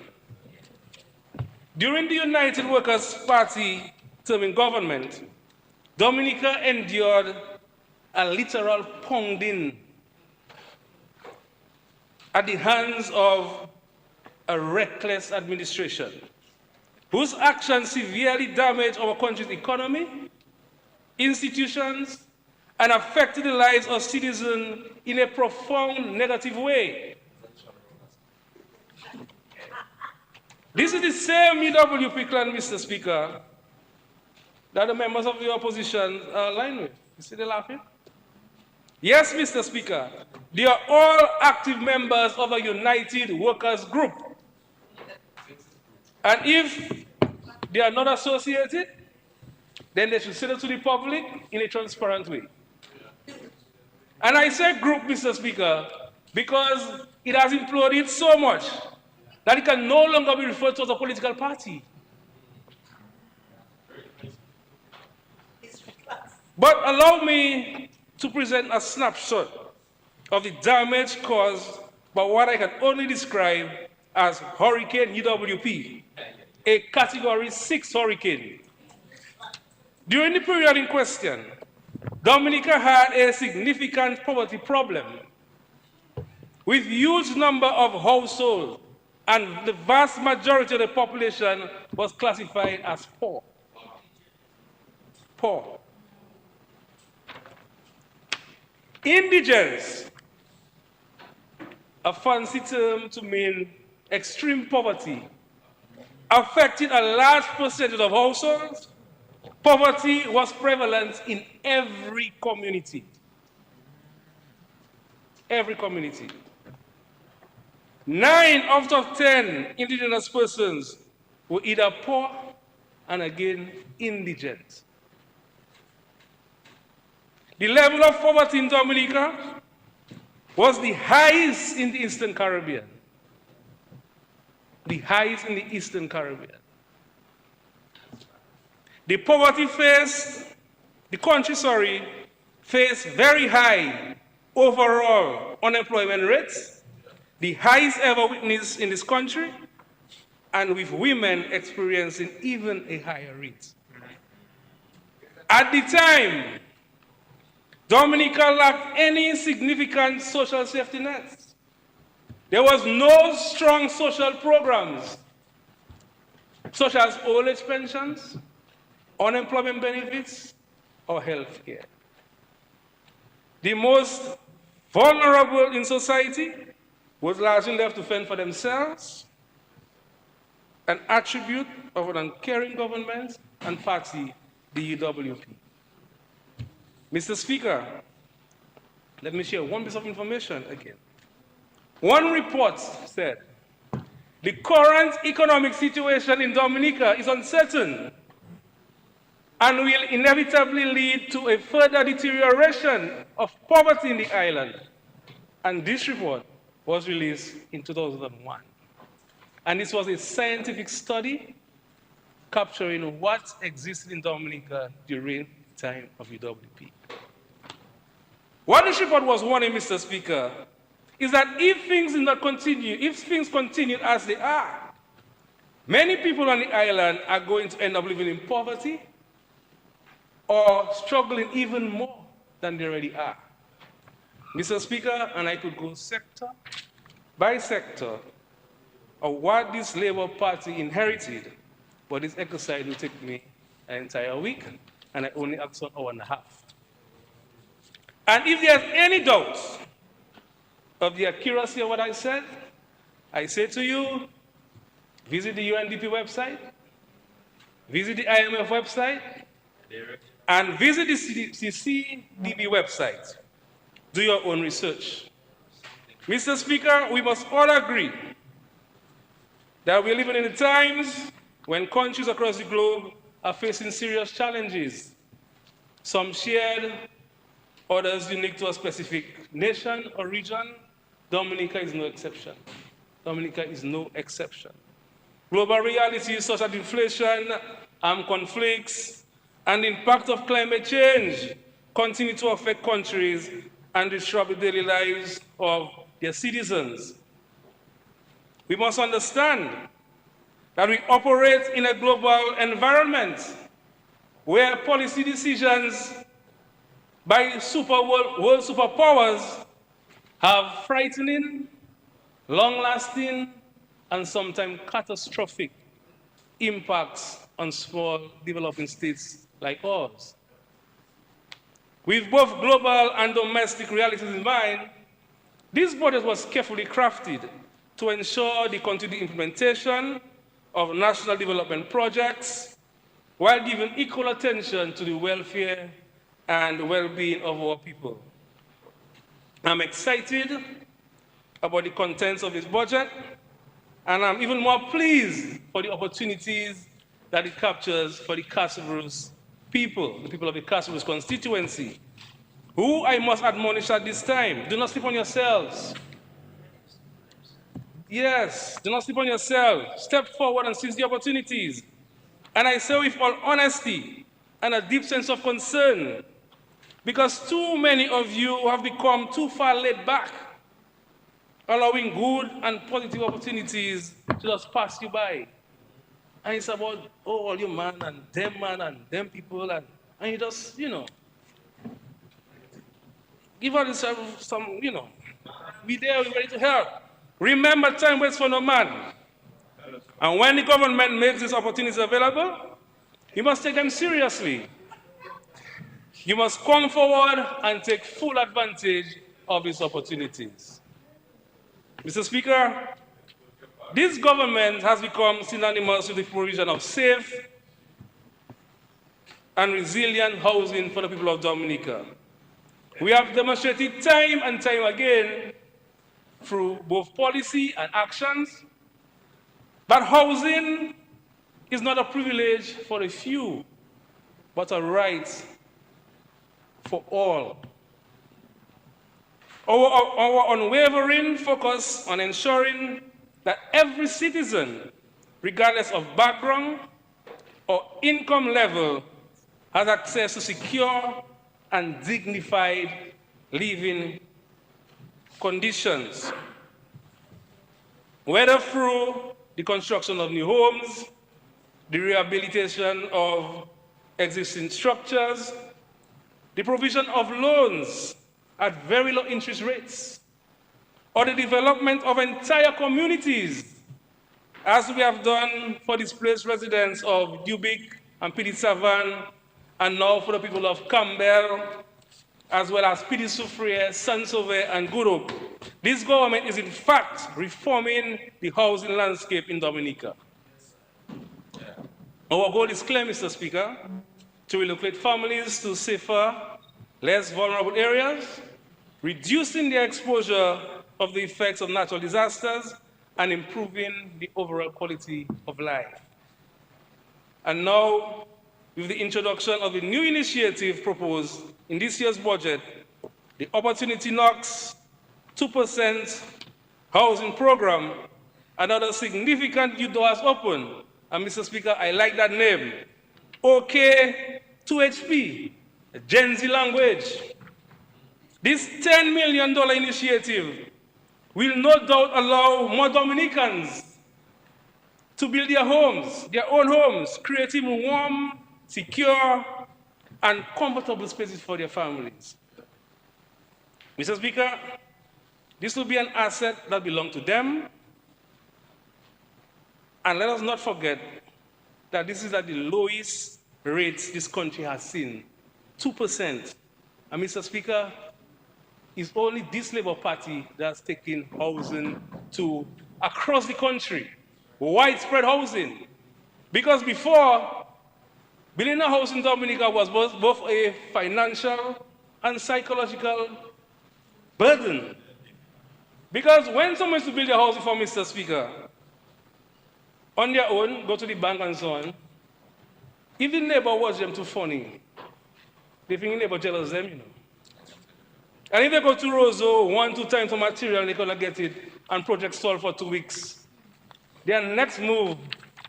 during the United Workers' Party term in government, Dominica endured a literal pounding at the hands of a reckless administration whose actions severely damaged our country's economy, institutions, and affected the lives of citizens in a profound negative way. This is the same UWP clan, Mr. Speaker, that the members of the opposition are aligned with. You see they laughing? Yes, Mr. Speaker, they are all active members of a united workers group. And if they are not associated, then they should say it to the public in a transparent way. And I say group, Mr. Speaker, because it has imploded so much that it can no longer be referred to as a political party. But allow me to present a snapshot of the damage caused by what I can only describe as Hurricane UWP, a Category 6 hurricane. During the period in question, Dominica had a significant poverty problem with huge number of households, and the vast majority of the population was classified as poor. Poor. Indigence, a fancy term to mean extreme poverty, affected a large percentage of households. Poverty was prevalent in every community. Every community. 9 out of 10 indigenous persons were either poor and again indigent. The level of poverty in Dominica was the highest in the Eastern Caribbean. The highest in the Eastern Caribbean. The country faced very high overall unemployment rates, the highest ever witnessed in this country, and with women experiencing even a higher rate. At the time, Dominica lacked any significant social safety nets. There was no strong social programs, such as old age pensions, unemployment benefits, or health care. The most vulnerable in society was largely left to fend for themselves, an attribute of an uncaring government and party, the UWP. Mr. Speaker, let me share one piece of information again. One report said, the current economic situation in Dominica is uncertain and will inevitably lead to a further deterioration of poverty in the island. And this report was released in 2001. And this was a scientific study capturing what existed in Dominica during the time of UWP. What this report was warning, Mr. Speaker, is that if things continue as they are, many people on the island are going to end up living in poverty or struggling even more than they already are. Mr. Speaker, and I could go sector by sector of what this Labour Party inherited, but this exercise will take me an entire week, and I only asked 1 hour and a half. And if there's any doubt of the accuracy of what I say to you, visit the UNDP website, visit the IMF website, and visit the CDB website. Do your own research. Mr. Speaker, we must all agree that we're living in times when countries across the globe are facing serious challenges, some shared, others unique to a specific nation or region. Dominica is no exception. Dominica is no exception. Global realities such as inflation, armed conflicts, and the impact of climate change continue to affect countries and disrupt the daily lives of their citizens. We must understand that we operate in a global environment where policy decisions by world superpowers have frightening, long-lasting, and sometimes catastrophic impacts on small developing states like ours. With both global and domestic realities in mind, this budget was carefully crafted to ensure the continued implementation of national development projects while giving equal attention to the welfare and well-being of our people. I'm excited about the contents of this budget, and I'm even more pleased for the opportunities that it captures for the Castlebrus people, the people of the Castlebrus constituency, who I must admonish at this time, do not sleep on yourselves. Yes, do not sleep on yourselves. Step forward and seize the opportunities. And I say with all honesty and a deep sense of concern, because too many of you have become too far laid back, allowing good and positive opportunities to just pass you by. And it's about, oh, all you man and them people, and you just, give out yourself some, be there, we're ready to help. Remember, time waits for no man. And when the government makes these opportunities available, you must take them seriously. You must come forward and take full advantage of these opportunities. Mr. Speaker, this government has become synonymous with the provision of safe and resilient housing for the people of Dominica. We have demonstrated time and time again through both policy and actions that housing is not a privilege for a few, but a right for all. Our unwavering focus on ensuring that every citizen, regardless of background or income level, has access to secure and dignified living conditions, whether through the construction of new homes, the rehabilitation of existing structures, the provision of loans at very low interest rates, or the development of entire communities, as we have done for displaced residents of Dubic and Pidi Savan, and now for the people of Campbell, as well as Pidi Soufriere, Sansove, and Gouroup. This government is in fact reforming the housing landscape in Dominica. Our goal is clear, Mr. Speaker, to relocate families to safer, less vulnerable areas, reducing their exposure of the effects of natural disasters, and improving the overall quality of life. And now, with the introduction of a new initiative proposed in this year's budget, the Opportunity Knocks 2% housing program, another significant new door has opened. And Mr. Speaker, I like that name. OK 2HP, Gen Z language. This $10 million initiative will no doubt allow more Dominicans to build their homes, their own homes, creating warm, secure, and comfortable spaces for their families. Mr. Speaker, this will be an asset that belongs to them. And let us not forget that this is at the lowest rates this country has seen, 2%. And Mr. Speaker, it's only this Labour Party that's taking housing to across the country, widespread housing. Because before, building a house in Dominica was both a financial and psychological burden. Because when someone is to build a house before, Mr. Speaker, on their own, go to the bank and so on, if the neighbor watch them too funny, they think the neighbor jealous them, And if they go to Roseau 1-2 times for material, they're going to get it, and project stall for 2 weeks. Their next move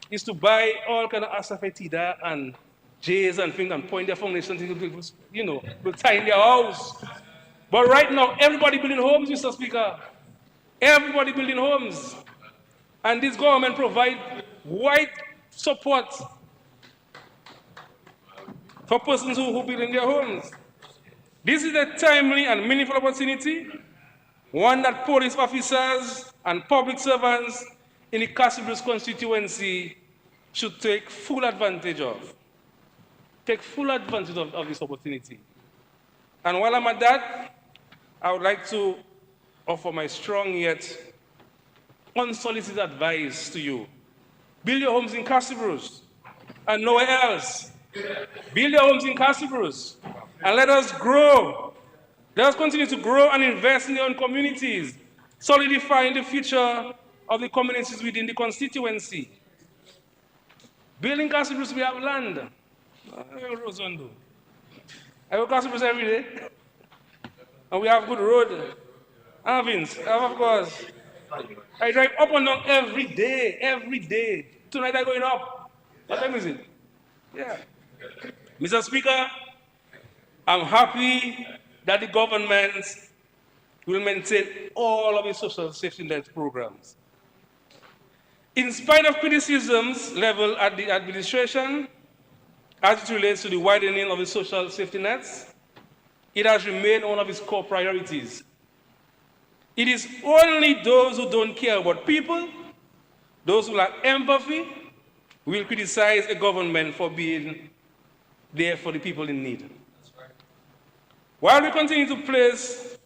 is to buy all kind of asafoetida and J's and things and point their foundations into, to tie in their house. But right now, everybody building homes, Mr. Speaker. Everybody building homes. And this government provides wide support for persons who build in their homes. This is a timely and meaningful opportunity, one that police officers and public servants in the Castlebrus constituency should take full advantage of. Take full advantage of this opportunity. And while I'm at that, I would like to offer my strong yet unsolicited advice to you. Build your homes in Castlebrus and nowhere else. Build your homes in Castlebrus and let us grow Let us continue to grow and invest in their own communities, solidifying the future of the communities within the constituency. Building castles, we have land. I go castles every day. And we have good road. Vince, of course. I drive up and down every day. Tonight I'm going up. What time is it? Yeah. Mr. Speaker, I'm happy that the government will maintain all of its social safety net programs. In spite of criticisms leveled at the administration as it relates to the widening of the social safety nets, it has remained one of its core priorities. It is only those who don't care about people, those who lack empathy, who will criticize a government for being there for the people in need. While we continue to place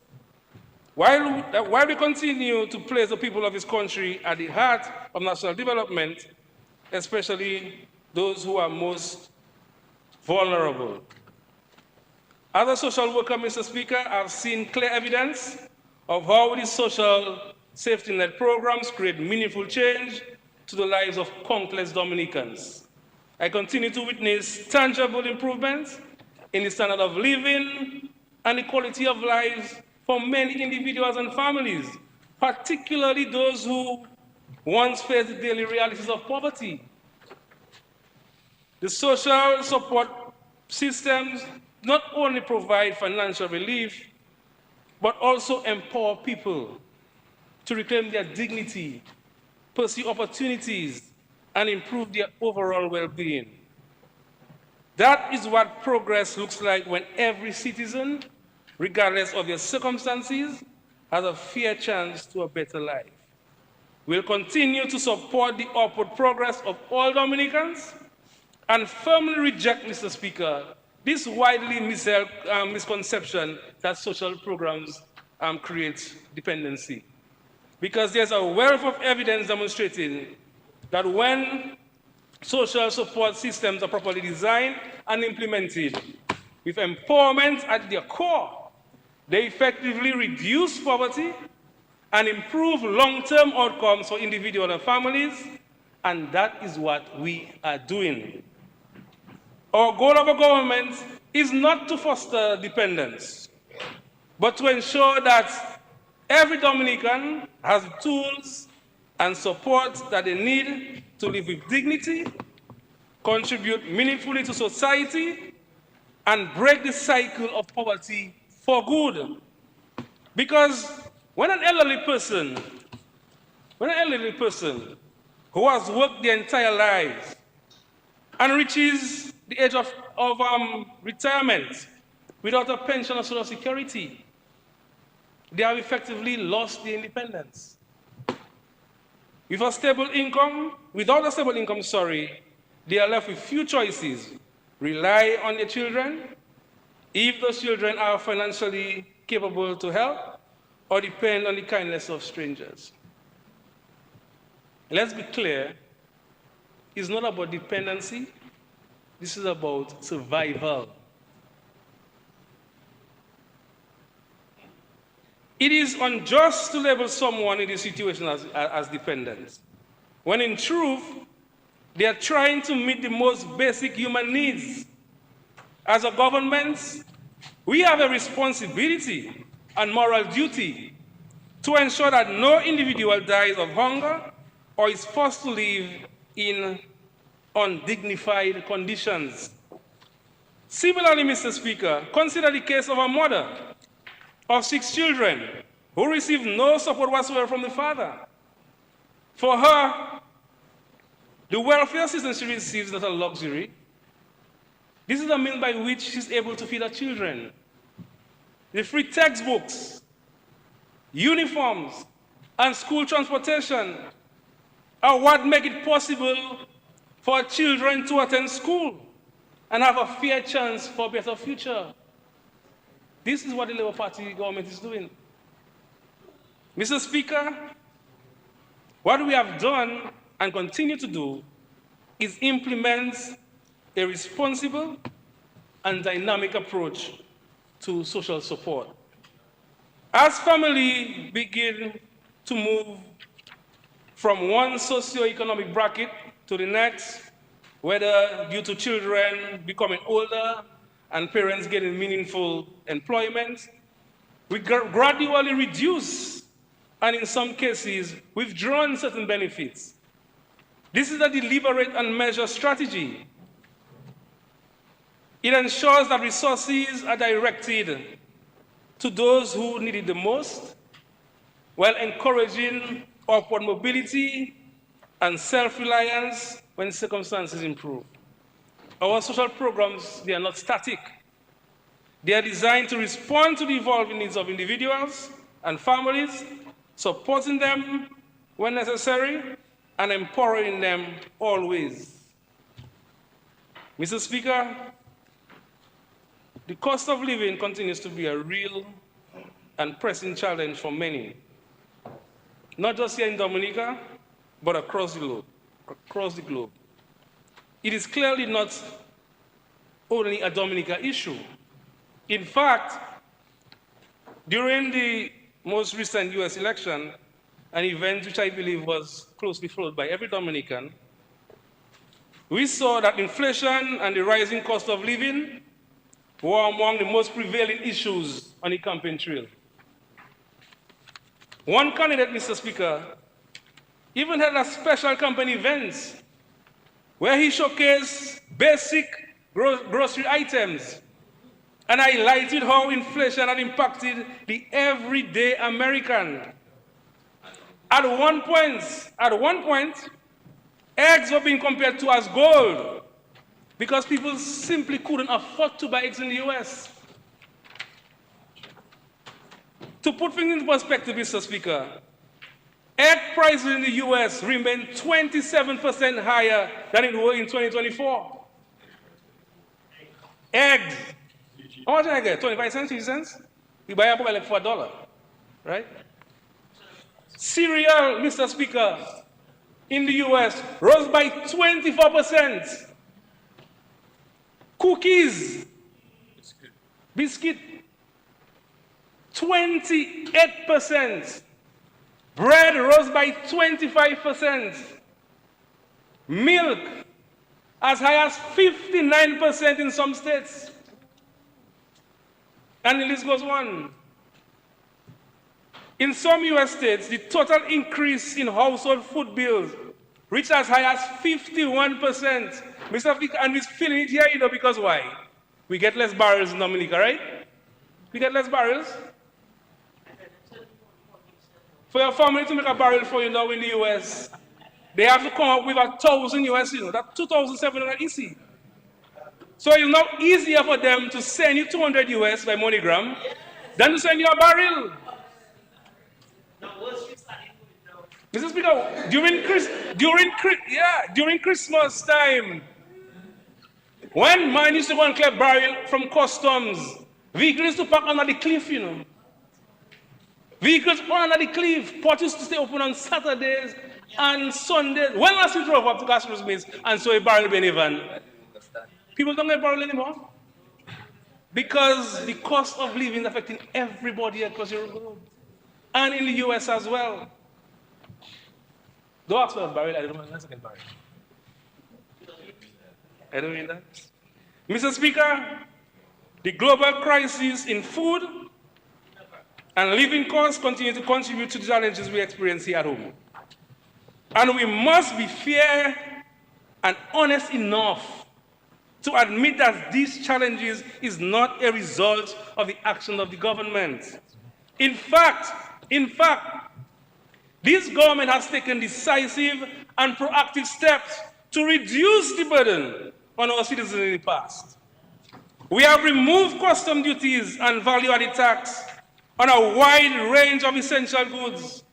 the people of this country at the heart of national development, especially those who are most vulnerable. As a social worker, Mr. Speaker, I've seen clear evidence of how these social safety net programs create meaningful change to the lives of countless Dominicans. I continue to witness tangible improvements in the standard of living and the quality of life for many individuals and families, particularly those who once faced the daily realities of poverty. The social support systems not only provide financial relief, but also empower people to reclaim their dignity, pursue opportunities, and improve their overall well-being. That is what progress looks like when every citizen, regardless of their circumstances, has a fair chance to a better life. We'll continue to support the upward progress of all Dominicans and firmly reject, Mr. Speaker, this widely held misconception that social programs create dependency. Because there's a wealth of evidence demonstrating that when social support systems are properly designed and implemented, with empowerment at their core, they effectively reduce poverty and improve long-term outcomes for individuals and families, and that is what we are doing. Our goal of a government is not to foster dependence, but to ensure that every Dominican has the tools and support that they need to live with dignity, contribute meaningfully to society, and break the cycle of poverty for good. Because when an elderly person who has worked their entire lives and reaches the age of retirement without a pension or social security, they have effectively lost their independence. Without a stable income, they are left with few choices: rely on their children, if those children are financially capable to help, or depend on the kindness of strangers. Let's be clear, it's not about dependency, this is about survival. It is unjust to label someone in this situation as dependent, when in truth, they are trying to meet the most basic human needs. As a government, we have a responsibility and moral duty to ensure that no individual dies of hunger or is forced to live in undignified conditions. Similarly, Mr. Speaker, consider the case of a mother of 6 children who received no support whatsoever from the father. For her, the welfare system she receives is not a luxury. This is the means by which she's able to feed her children. The free textbooks, uniforms, and school transportation are what make it possible for children to attend school and have a fair chance for a better future. This is what the Labour Party government is doing. Mr. Speaker, what we have done and continue to do is implement a responsible and dynamic approach to social support. As family begin to move from one socioeconomic bracket to the next, whether due to children becoming older and parents getting meaningful employment, we gradually reduce and in some cases withdrawn certain benefits. This is a deliberate and measured strategy. It ensures that resources are directed to those who need it the most, while encouraging upward mobility and self-reliance when circumstances improve. Our social programs, they are not static. They are designed to respond to the evolving needs of individuals and families, supporting them when necessary and empowering them always. Mr. Speaker, the cost of living continues to be a real and pressing challenge for many, not just here in Dominica, but across the globe. It is clearly not only a Dominica issue. In fact, during the most recent US election, an event which I believe was closely followed by every Dominican, we saw that inflation and the rising cost of living were among the most prevailing issues on the campaign trail. One candidate, Mr. Speaker, even had a special campaign event where he showcased basic grocery items and highlighted how inflation had impacted the everyday American. At one point, eggs were being compared to as gold because people simply couldn't afford to buy eggs in the US. To put things into perspective, Mr. Speaker, egg prices in the US remain 27% higher than it were in 2024. Eggs. How much did I get? 25 cents, 50 cents? You buy a bowl like for $1, right? Cereal, Mr. Speaker, in the US rose by 24%. Cookies, biscuit, 28%. Bread rose by 25%. Milk as high as 59% in some states. And the list goes on. In some US states, the total increase in household food bills reached as high as 51%. Mr. Speaker, and we're feeling it here, because why? We get less barrels in Dominica, right? We get less barrels. For your family to make a barrel for you now in the US, they have to come up with 1,000 US, that's 2,700 EC. So it's now easier for them to send you 200 US by MoneyGram than to send you a barrel. Mr. Speaker, during Christmas time, when man used to go and collect barrel from customs, vehicles used to park under the cliff, Vehicles under the cliff. Port used to stay open on Saturdays and Sundays. When last we drove up to Gasper's Mills and saw a barrel in a van? People don't get barrel anymore. Because the cost of living is affecting everybody across the globe. And in the US as well. Don't ask for a barrel, I don't want a second barrel. I don't mean that. Mr. Speaker, the global crisis in food and living costs continue to contribute to the challenges we experience here at home. And we must be fair and honest enough to admit that these challenges is not a result of the action of the government. In fact, this government has taken decisive and proactive steps to reduce the burden on our citizens in the past. We have removed custom duties and value-added tax on a wide range of essential goods,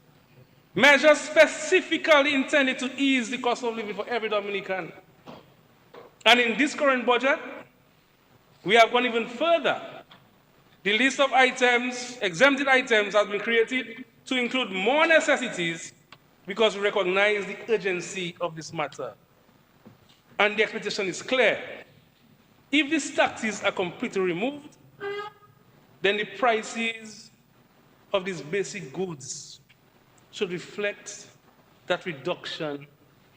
measures specifically intended to ease the cost of living for every Dominican. And in this current budget, we have gone even further. The list of items, exempted items, has been created to include more necessities because we recognize the urgency of this matter. And the expectation is clear. If these taxes are completely removed, then the prices of these basic goods should reflect that reduction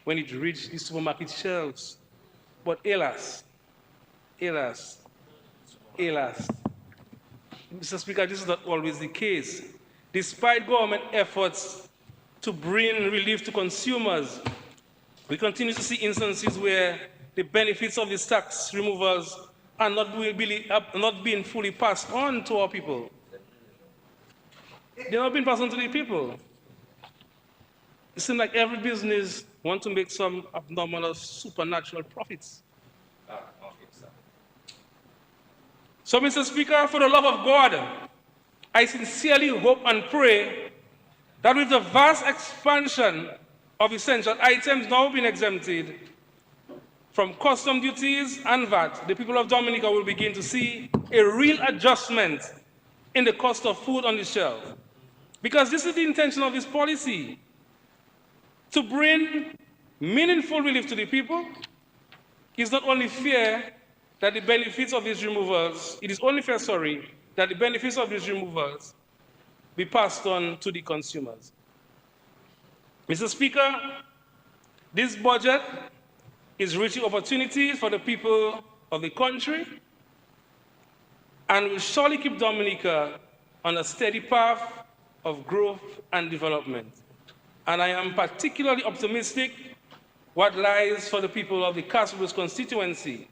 when it reached the supermarket shelves. But alas, alas, alas, Mr. Speaker, this is not always the case. Despite government efforts to bring relief to consumers, we continue to see instances where the benefits of these tax removals are not being fully passed on to our people. They're not being passed on to the people. It seems like every business wants to make some abnormal or supernatural profits. So, Mr. Speaker, for the love of God, I sincerely hope and pray that with the vast expansion of essential items now being exempted from custom duties and VAT, the people of Dominica will begin to see a real adjustment in the cost of food on the shelf. Because this is the intention of this policy, to bring meaningful relief to the people. It's not only fair that the benefits of these removals, it is only fair, that the benefits of these removals be passed on to the consumers. Mr. Speaker, this budget is reaching opportunities for the people of the country and will surely keep Dominica on a steady path of growth and development. And I am particularly optimistic what lies for the people of the Cannabis constituency.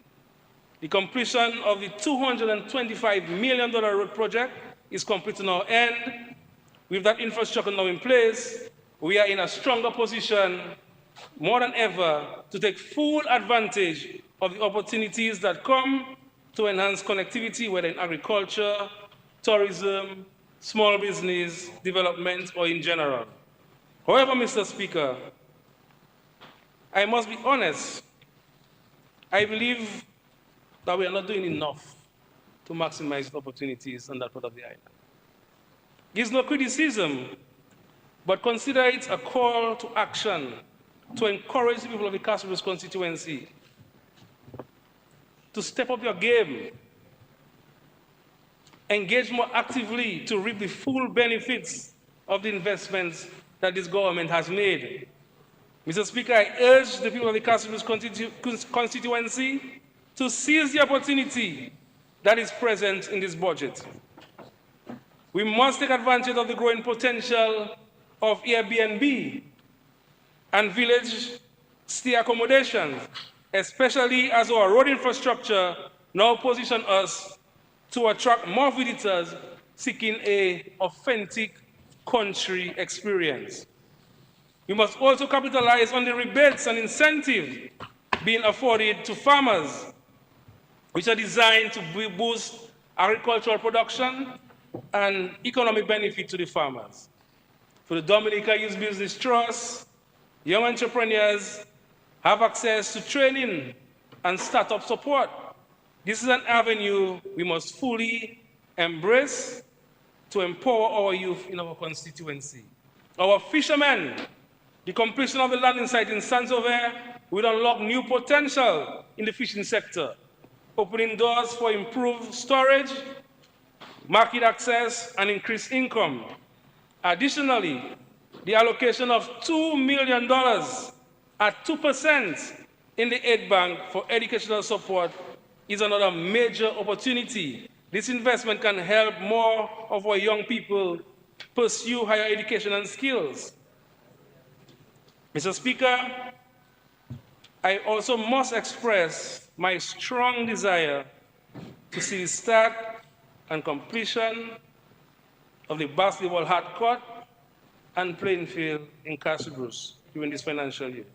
The completion of the $225 million road project is complete to our end. With that infrastructure now in place, we are in a stronger position more than ever to take full advantage of the opportunities that come to enhance connectivity, whether in agriculture, tourism, small business development, or in general. However, Mr. Speaker, I must be honest. I believe that we are not doing enough to maximize the opportunities on that part of the island. It's no criticism, but consider it a call to action to encourage the people of the Cannabis constituency to step up your game, engage more actively to reap the full benefits of the investments that this government has made. Mr. Speaker, I urge the people of the Cannabis constituency to seize the opportunity that is present in this budget. We must take advantage of the growing potential of Airbnb and village stay accommodations, especially as our road infrastructure now positions us to attract more visitors seeking an authentic country experience. We must also capitalize on the rebates and incentives being afforded to farmers, which are designed to boost agricultural production and economic benefit to the farmers. For the Dominica Youth Business Trust, young entrepreneurs have access to training and startup support. This is an avenue we must fully embrace to empower our youth in our constituency. Our fishermen, the completion of the landing site in Saint-Sauveur will unlock new potential in the fishing sector, opening doors for improved storage, market access, and increased income. Additionally, the allocation of $2 million at 2% in the aid bank for educational support is another major opportunity. This investment can help more of our young people pursue higher education and skills. Mr. Speaker, I also must express my strong desire to see the start and completion of the basketball hard court and playing field in Cannabis during this financial year.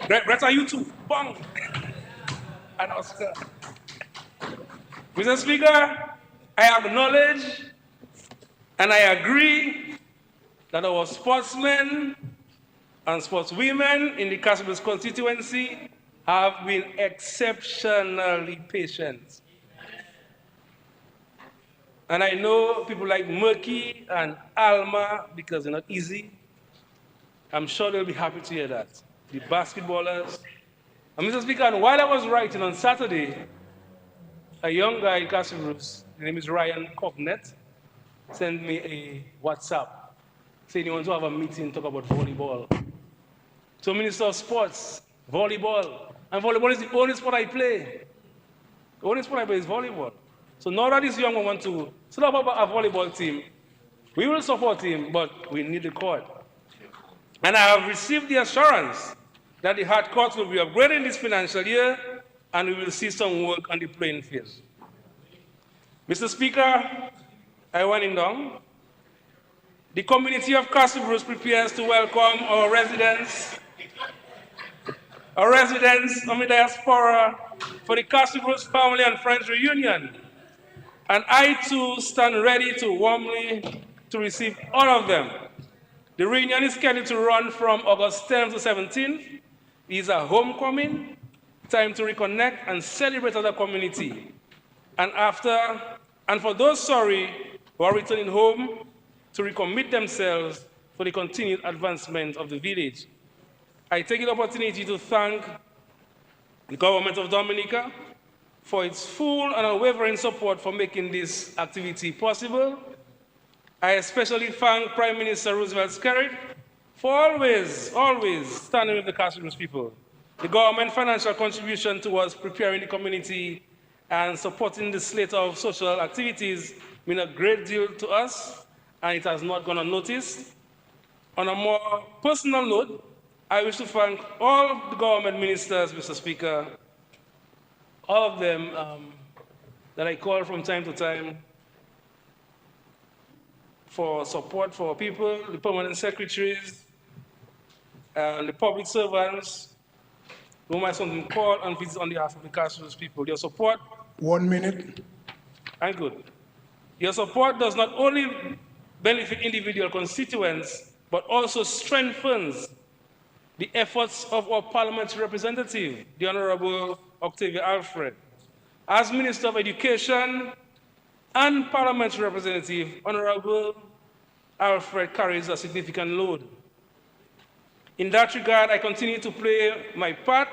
Great are you too, bang! And Oscar. Mr. Speaker, I acknowledge and I agree that our sportsmen and sportswomen in the Cannabis constituency have been exceptionally patient. And I know people like Murky and Alma, because they're not easy, I'm sure they'll be happy to hear that. The basketballers. And Mr. Speaker, while I was writing on Saturday, a young guy in Cannabis his name is Ryan Cognet, sent me a WhatsApp saying he wants to have a meeting, talk about volleyball. So Minister of Sports, volleyball. And volleyball is the only sport I play. The only sport I play is volleyball. So now that this young one wants to set up a volleyball team, we will support him, but we need the court. And I have received the assurance that the hard courts will be upgraded this financial year, and we will see some work on the playing field. Mr. Speaker, I want him down. The community of Castlebrooks prepares to welcome our residents of the diaspora for the Castlebrooks Family and Friends Reunion. And I too stand ready to warmly to receive all of them. The reunion is scheduled to run from August 10th to 17th. It is a homecoming, time to reconnect and celebrate as a community. And for those sorry who are returning home, to recommit themselves for the continued advancement of the village. I take the opportunity to thank the government of Dominica for its full and unwavering support for making this activity possible. I especially thank Prime Minister Roosevelt Skerrit for always standing with the Castlebrooks people. The government financial contribution towards preparing the community and supporting the slate of social activities mean a great deal to us, and it has not gone unnoticed. On a more personal note, I wish to thank all the government ministers, Mr. Speaker, all of them that I call from time to time for support for people, the permanent secretaries, and the public servants, whom I sometimes call and visit on behalf of the Castlebrooks people. Your support. 1 minute. I'm good. Your support does not only benefit individual constituents, but also strengthens the efforts of our parliamentary representative, the Honorable Octavia Alfred. As Minister of Education and parliamentary representative, Honorable Alfred carries a significant load. In that regard, I continue to play my part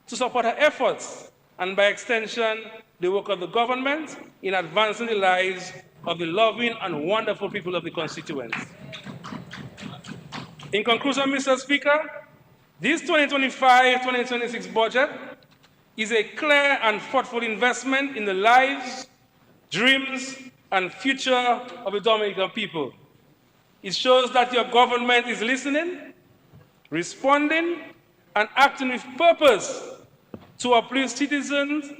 to support her efforts and, by extension, the work of the government in advancing the lives of the loving and wonderful people of the constituents. In conclusion, Mr. Speaker, this 2025-2026 budget is a clear and thoughtful investment in the lives, dreams, and future of the Dominican people. It shows that your government is listening, responding, and acting with purpose to uplift citizens,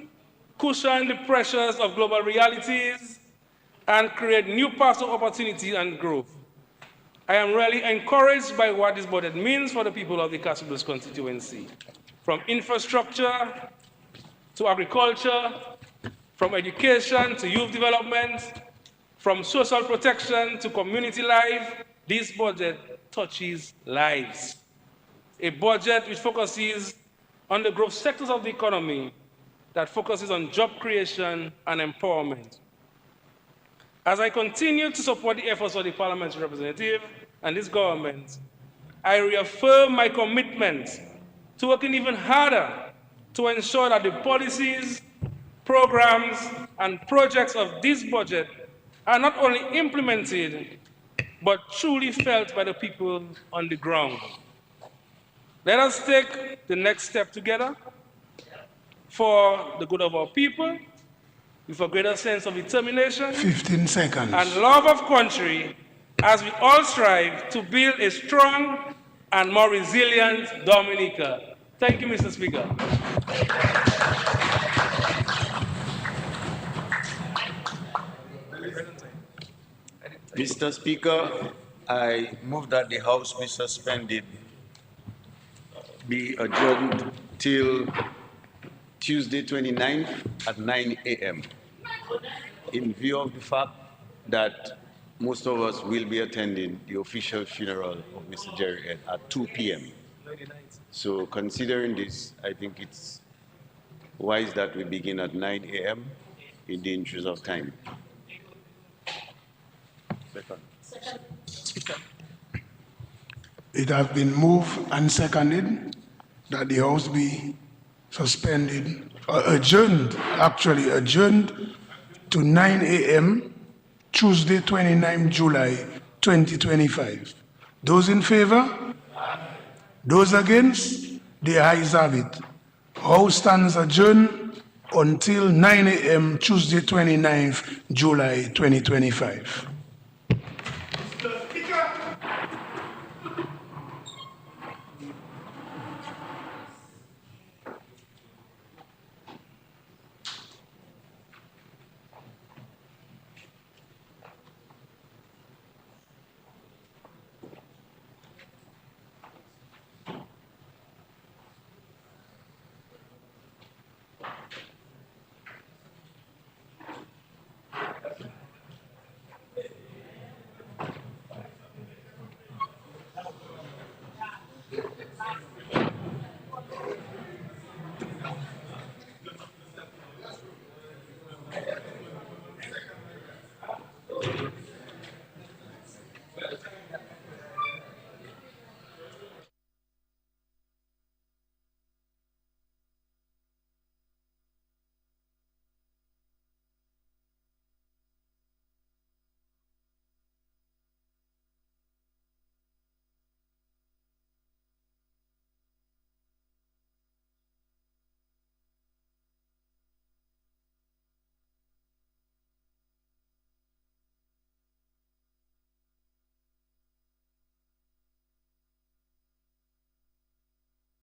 cushion the pressures of global realities, and create new paths of opportunity and growth. I am really encouraged by what this budget means for the people of the Castlebrooks constituency. From infrastructure to agriculture, from education to youth development, from social protection to community life, this budget touches lives. A budget which focuses on the growth sectors of the economy, that focuses on job creation and empowerment. As I continue to support the efforts of the parliamentary representative and this government, I reaffirm my commitment to working even harder to ensure that the policies, programs, and projects of this budget are not only implemented, but truly felt by the people on the ground. Let us take the next step together for the good of our people, with a greater sense of determination 15 seconds. and love of country, as we all strive to build a strong and more resilient Dominica. Thank you, Mr. Speaker. Mr. Speaker, I move that the House be suspended, be adjourned till Tuesday 29th at 9 a.m. in view of the fact that most of us will be attending the official funeral of Mr. Jerry Ed at 2 p.m. So considering this, I think it's wise that we begin at 9 a.m. in the interest of time. It has been moved and seconded that the House be suspended, adjourned to 9 a.m. Tuesday, 29 July 2025. Those in favor? Those against? The ayes have it. House stands adjourned until 9 a.m. Tuesday, 29th July 2025.